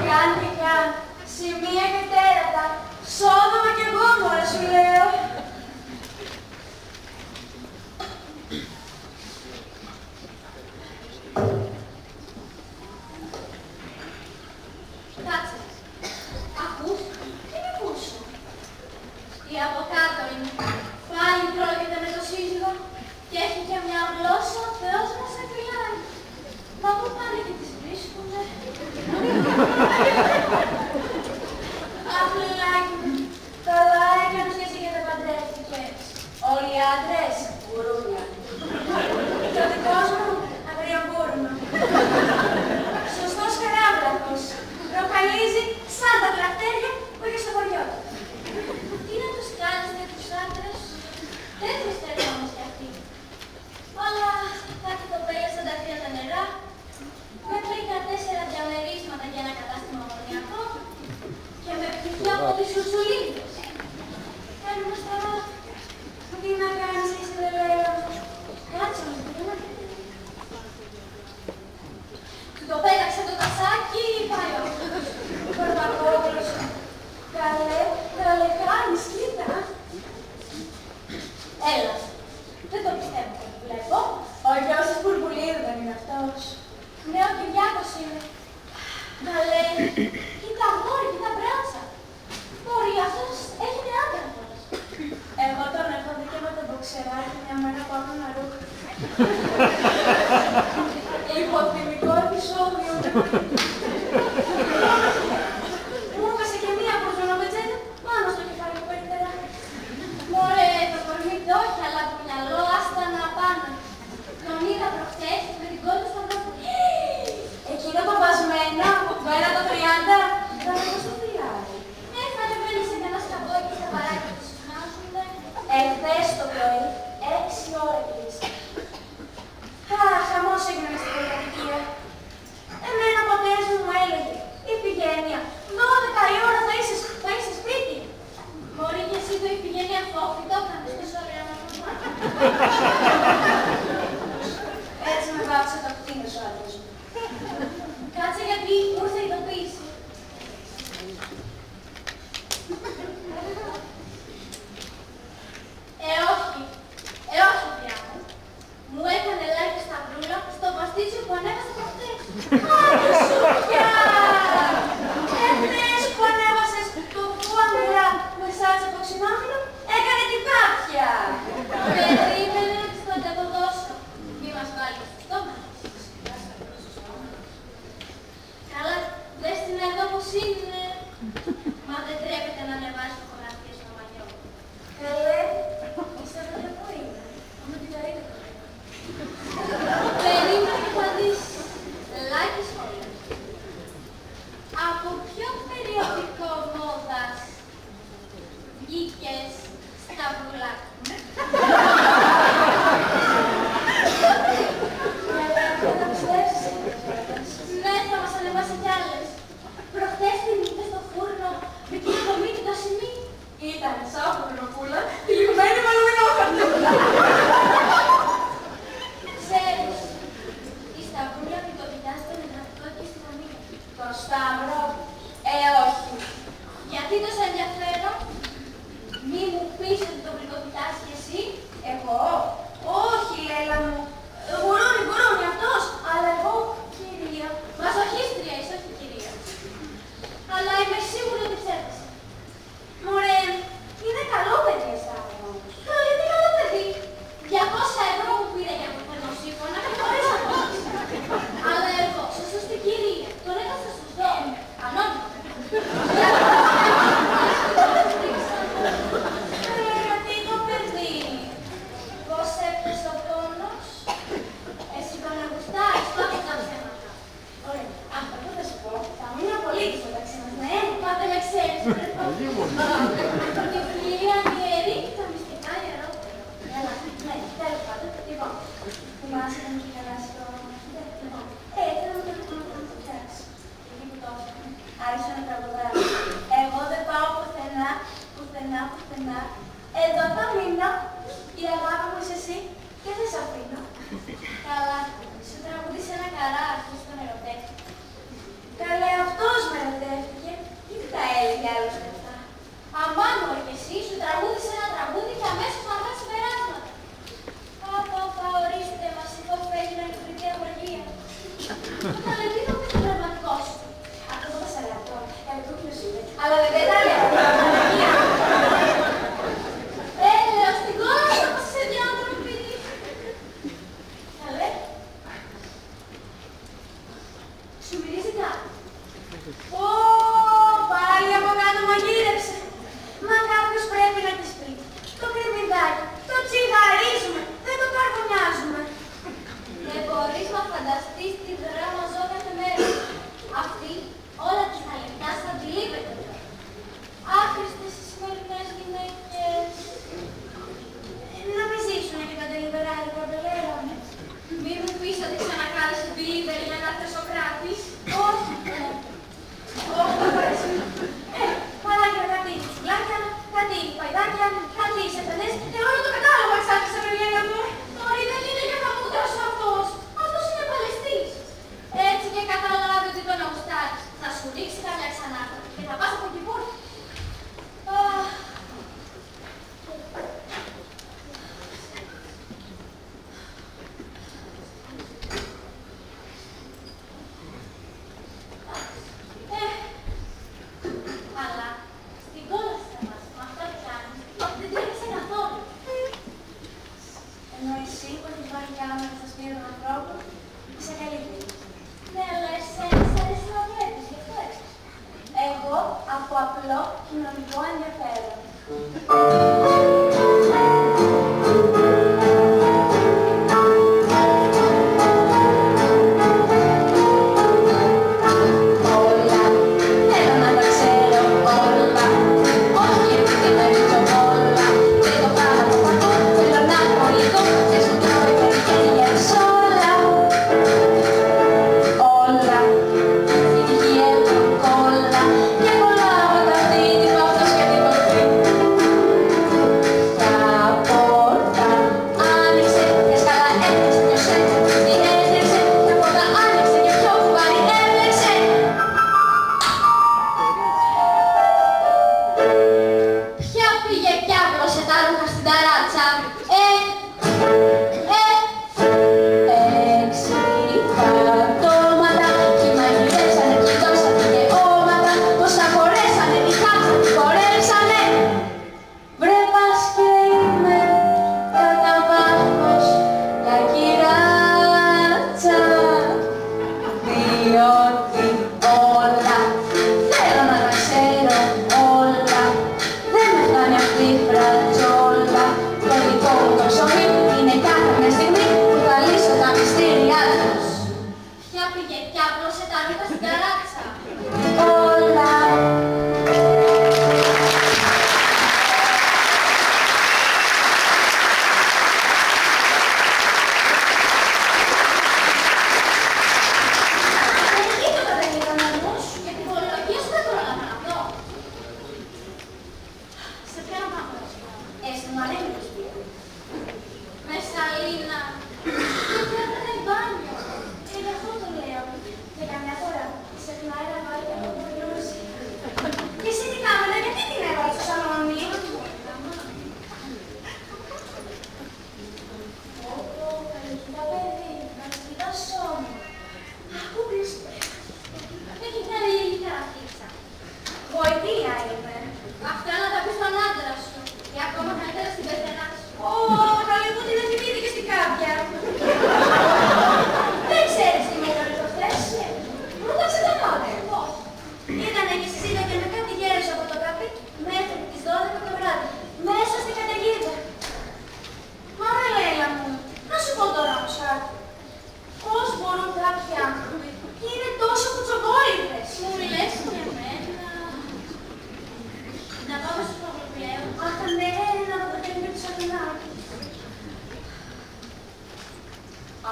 S2: καν και καν, σημεία και τέρατα, Σόδομα και Γόμορα σου λέω. Κάτσε. Ακούς, τι με ακούσω? Η από κάτω είναι. Πάλι πρόκειται με το σύζυγο και έχει και μια γλώσσα ο Θεός να σε φυλάει. Μα πού πάνε και τις βρίσκουνε? Αχ, λιλάκι μου, καλά έκανες και εσύ και δεν παντρεύτηκες. Όλοι οι άντρες, γουρούνια. Και ο δικός μου, αγριογκούρμα. Σωστός χαράμπραχος. Ροχαλίζει σαν τα τρακτέρια που είχε στο χωριό του. Τι να τους κάνεις τέτοιους άντρες? Τέτοιες θέλουν όμως κι αυτοί. Αλλά θα έχει το πέλια σαν τα κρύα τα νερά. Με 3-4 διαμερίσματα για ένα κατάστημα μονιακό και με πτυχία από τις Ουρσουλίδες. Παίρνουμε στα ρόλα. Τι να κάνεις εσύ δεν λέω? Κάτσε μου, τι να κάνεις? Του το πέταξε το τασάκι, πάει ο Κορβακόπουλος. Καλέ κάνεις, κοίτα. Έλα, δεν το πιστεύω που βλέπω. Ο γιος της Μπουρμπουλίδου δεν είναι αυτός. Ναι, ο Κυριάκος είναι. Καλέ, κοίτα αγόρι, κοίτα μπράτσα. Μπορεί, αυτός έγινε άντρας. Εγώ τον έχω δει και με τον μποξεράκι μια μέρα που άκουνα ρούχα. Υποθυμικό επεισόδιο. Μου έπεσε και μία μπουρζονομετζέτα πάνω στο κεφάλι μου περιττερά. Μωρέ, το κορμί το όχι, αλλά το μυαλό άστα να πάνε. Τον είδα προχτές με την κόρη στον βρόχο. Εκείνο το βασμένο, το 1 το 30, ήταν όπως το φιλάρι. Θα ανεβαίνει σε κανένα σκαμπό και στα παράκια του συχνάζουνε. Εχθές το πρωί, 6 ώρα κλείσει. Χαμός έγινε στην πολυκατοικία. Εμένα ο πατέρας μου έλεγε, Ιφηγένεια, 12 η ώρα θα είσαι σπίτι. Μπορεί και εσύ το Ιφηγένεια φόφι, το έκανες τόσο ωραία να το μάθω. Έτσι με βάψε το κτίνος ο άντρας μου. Κάτσε γιατί μου ήρθε η ειδοποίηση. Όχι, πια μου. Μου έκανε like στα βρούλα στο παστίτσιο που ανέβασε προχτές. Άντε σου πια! Εχθές που ανέβασες το φουαμερά με σάλτσα από ξινόμινο, έκανε την πάπια. Περίμενε να της το ανταποδώσω. Μη μας βάλει στο στόμα. Καλά, δες την εδώ πως είναι. Μα δεν τρέπεται να ανεβάσει το χωράφι στο μαλλιό. Καλέ, πιστεύω δεν πού είναι. Μου την καρύδα το λέει. Περίμενε και θα δεις. Λάκη σχόλια. Από ποιο περιοδικό μόδας βγήκες στα βουλάκια? Ναι, θα μας ανεβάσει κι άλλες. Προχτές την είδες στο φούρνο με την κομίτη το σημεί. Ήταν σαν φουρνοπούλα, τυλιγμένη με αλουμινόχαρτο. Ξέρεις, η Σταυρούλα πικοδητάζει τον Εδαφικό και στην Αμήκα. Το Σταύρο, όχι. Γιατί το σε ενδιαφέρον? Μη μου πεις ότι τον πικοδητάς κι εσύ. Εγώ? Όχι, Έλα μου. Γουρούνι αυτός. Αλλά εγώ, κυρία. Μαζοχίστρια είσαι, όχι κυρία. Αλλά είμαι σίγουρη ότι ψεύδεσαι. Μωρέ, είναι καλό παιδί εσάς όμως. Καλή, τι καλό παιδί. Για Κυρία Ιερή, τα μυστικά ιερότερα. Έλα, ναι, τέλος πάντων. Λοιπόν, θυμάσαι να μου περάσει το... Λοιπόν, θέλω να το φτιάξει. Εκεί που το έφτιαξε. Άρχισε να τραγουδάει. Εγώ δεν πάω πουθενά, πουθενά, πουθενά. Εδώ θα μείνω. Η αγάπη μου είσαι εσύ και δεν σ' αφήνω. Καλά, σου τραγούδισε ένα καρά, αυτός τον ερωτεύτηκε. Καλέ, αυτός με ερωτεύτηκε. Και τι τα έλεγε άλλωστε αυτά. Αμάν μου και εσύ σου τραγούδισε ένα τραγούδι και αμέσως να βγάλει συμπεράσματα. Απα, ορίστε, μας είπα που έγινε νεκρική αγωγία. Το ταλεντίδο με το πνευματικό σου. Αυτό το πασαλατό, το ποιος είναι, αλλά δεν πετάνε. Έλεος, στην κόρα σου θα σε διάνθρωποι. Καλέ. Σου μυρίζει κάτι. Ω, πάλι από κάτω μαγείρεψε. Μα κάποιος πρέπει να της πει. Το κρεμμυδάκι, το τσιγαρίζουμε, δεν το καρβονιάζουμε. Δεν μπορείς να φανταστείς τι δράμα ζω κάθε μέρα. Αυτή όλα τις τα λεπτά στα αντιλείπεται. Άχρηστες οι σημερινές γυναίκες. Να με ζήσουνε και τα τελειβεράρι που απελέραμε. Μη μου πεις ότι ξανακάλεσε delivery για να έρθει ο Σοκράτης. Όχι, όχι, παράγια κάτι σουβλάκια, κάτι παϊδάκια, κάτι σεφτανές και όλο το κατάλογο εξάρτησε με μια μου. Όχι, δεν είναι για χαμούδρος αυτός. Αυτός είναι παλαιστής. Έτσι και καταλάβει ότι τον αγουστάρεις. Θα σου ρίξει κάποια ξανά και θα πας από εκεί πού. Αλλά στην κόλαση θα μας, με αυτό που κάνεις, δεν τρέχεσαι καθόλου. Ενώ εσύ που έχεις βάλει κάμερα στα σπίτια των ανθρώπων, είσαι καλύτερη. Ναι, αλλά εσένα σ' αρέσει να βλέπεις, γι' αυτό έξω. Εγώ από απλό κοινωνικό ενδιαφέρον.
S8: Όλα, και πολλά από τα δίκτυα, αυτός και τίποτα.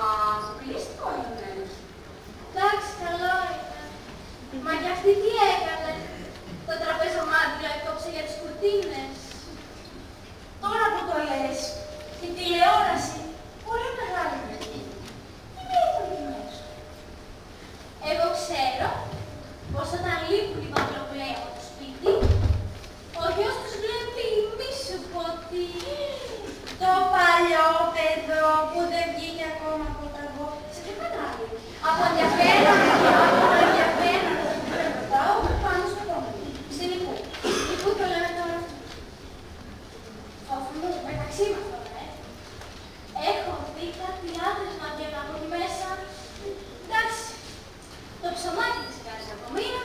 S2: Αποκλειστικό είναι. Εντάξει, καλό είναι. Μα και αυτή τι έκανε. Το τραπεζομάντιλο έκοψε για τις κουρτίνες. Τώρα που το λες, η τηλεόραση πολύ μεγάλη είναι εκεί. Τι λέει το μέσα. Εγώ ξέρω πως όταν λείπουν οι πατροπλέοι από το σπίτι, ο γιος τους βλέπει, μη σου πω τι, το παλιό παιδό που δεν βγήκε ακόμα από τα αυγό. Σε τι κανάλι. Από ενδιαφέρον, ρωτάω πάνω στο κόμμα. Στην Ιππού. Ιππού το λέμε τώρα. Αφού μεταξύ μας τώρα, έχω δει κάτι άντρες να βγαίνουν από εκεί μέσα. Εντάξει, το ψωμάκι της κάνει από μία,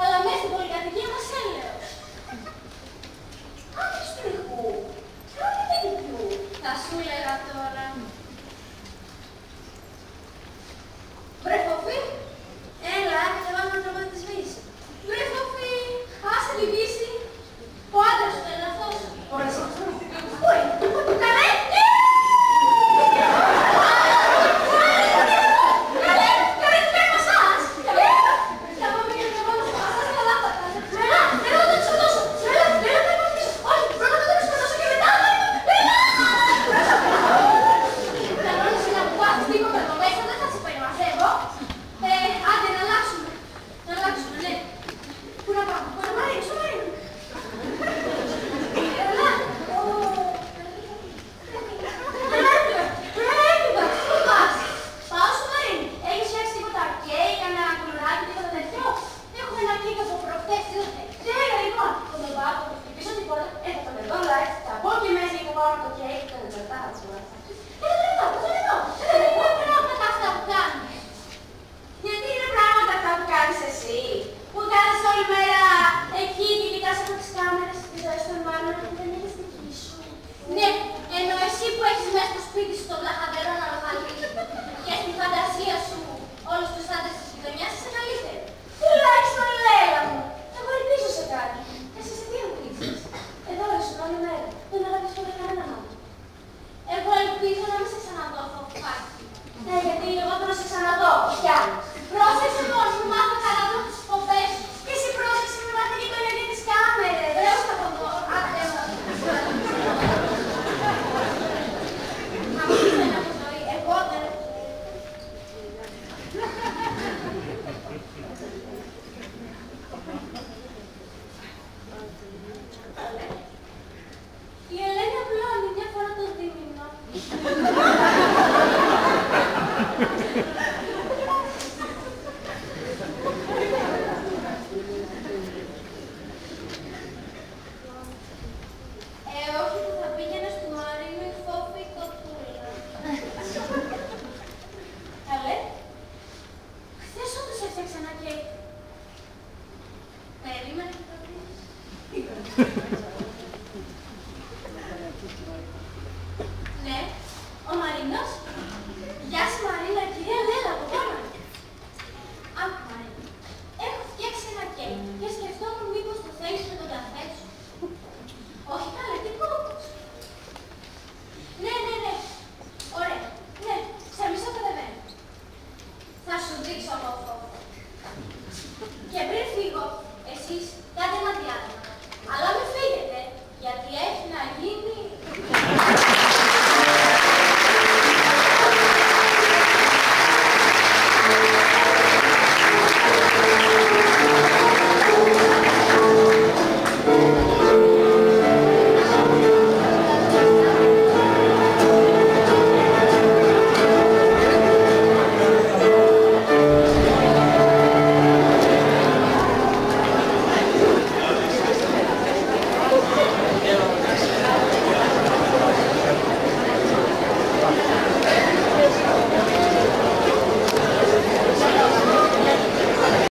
S2: αλλά μέσα στην πολυκατοικία μας έλεος. Άντρες του Ιππού. Κάτι τέτοιου. Θα σου λέγα τώρα. Βρε Φοφή, έλα, και βάλω να τρόπο της βύση. Βρε Φοφή, άσε τη βύση. Ο άντρας σου είναι αυτός. Ωραία, σε αυτό. Πού είναι, καλέ. Καλέ, φέρει μασάζ. Καλέ. Θα πάμε και να βάλω στο μασάζ και λάπα. Τρελά, θέλω να το ξοδώσω. Τρελά, θέλω να το ξοδώσω. Όχι, πρώτα θα το ξοδώσω και μετά. Κανόνες είναι να πας τίποτα εδώ μέσα, δεν θα σε περιμαζεύω. Άντε να αλλάξουμε. Να αλλάξουμε, ναι. Πού να πάμε, πού να Μαρίνο, στο Μαρίνο. Έλα. Πρέπει, πού πας. Πάω στο Μαρίνο. Έχεις φτιάξει τίποτα κέικ, κανένα κουλουράκι, τίποτα τέτοιο. Έχουμε ένα κέικ από προχτές. Τέλεια, λοιπόν. Θα τον πάω, θα το χτυπήσω την πόρτα. Θα τον εδώ, θα μπω και μέσα και θα πάω με το κέικ. Θα τον πετάω, θα τον εδώ, θα τον εδώ. Πού είναι πράγματα αυτά που κάνεις. Γιατί είναι πράγματα αυτά που κάνεις εσύ, που κάνεις όλη μέρα εκεί και κοιτάς από τις κάμερες της ζωής των μάλλον που δεν έχεις δική σου. Ναι, ενώ εσύ που έχεις μέσα στο σπίτι σου το βλαχαδερό να λογαλεί και στη φαντασία σου όλους τους άντρες της γειτονιάς είσαι καλύτερο. Τουλάχιστον Λέιλα μου, εγώ ελπίζω σε κάτι. Εσύ σε τι ελπίζεις. Εδώ ήσουν όλη μέρα, δεν αγαπείς ποτέ κανέναν άλλο. Εγώ ελπίζω να μην σε ξαναδώ αυτό το φάκι. Ναι, γιατί εγώ τώρα σε ξαναδώ, πια. Πρόσεξε μόνο, μου μάθω καλά από τις εκπομπές σου. Και εσύ πρόσεξε, μου μάθω και το ίδιο για τις κάμερες. Ρε, όχι από εδώ. Άντε, αυτή δεν έχω ζωή, εγώ δεν έχω ζωή. Η Ελένη απλώνει μια φορά το δίμηνο. Όχι που θα πήγαινε στο Μαρίνο η Φόφη η κοτούλα. Καλέ, χθες όντως έφτιαξα ένα κέικ. Περίμενε και το δεις.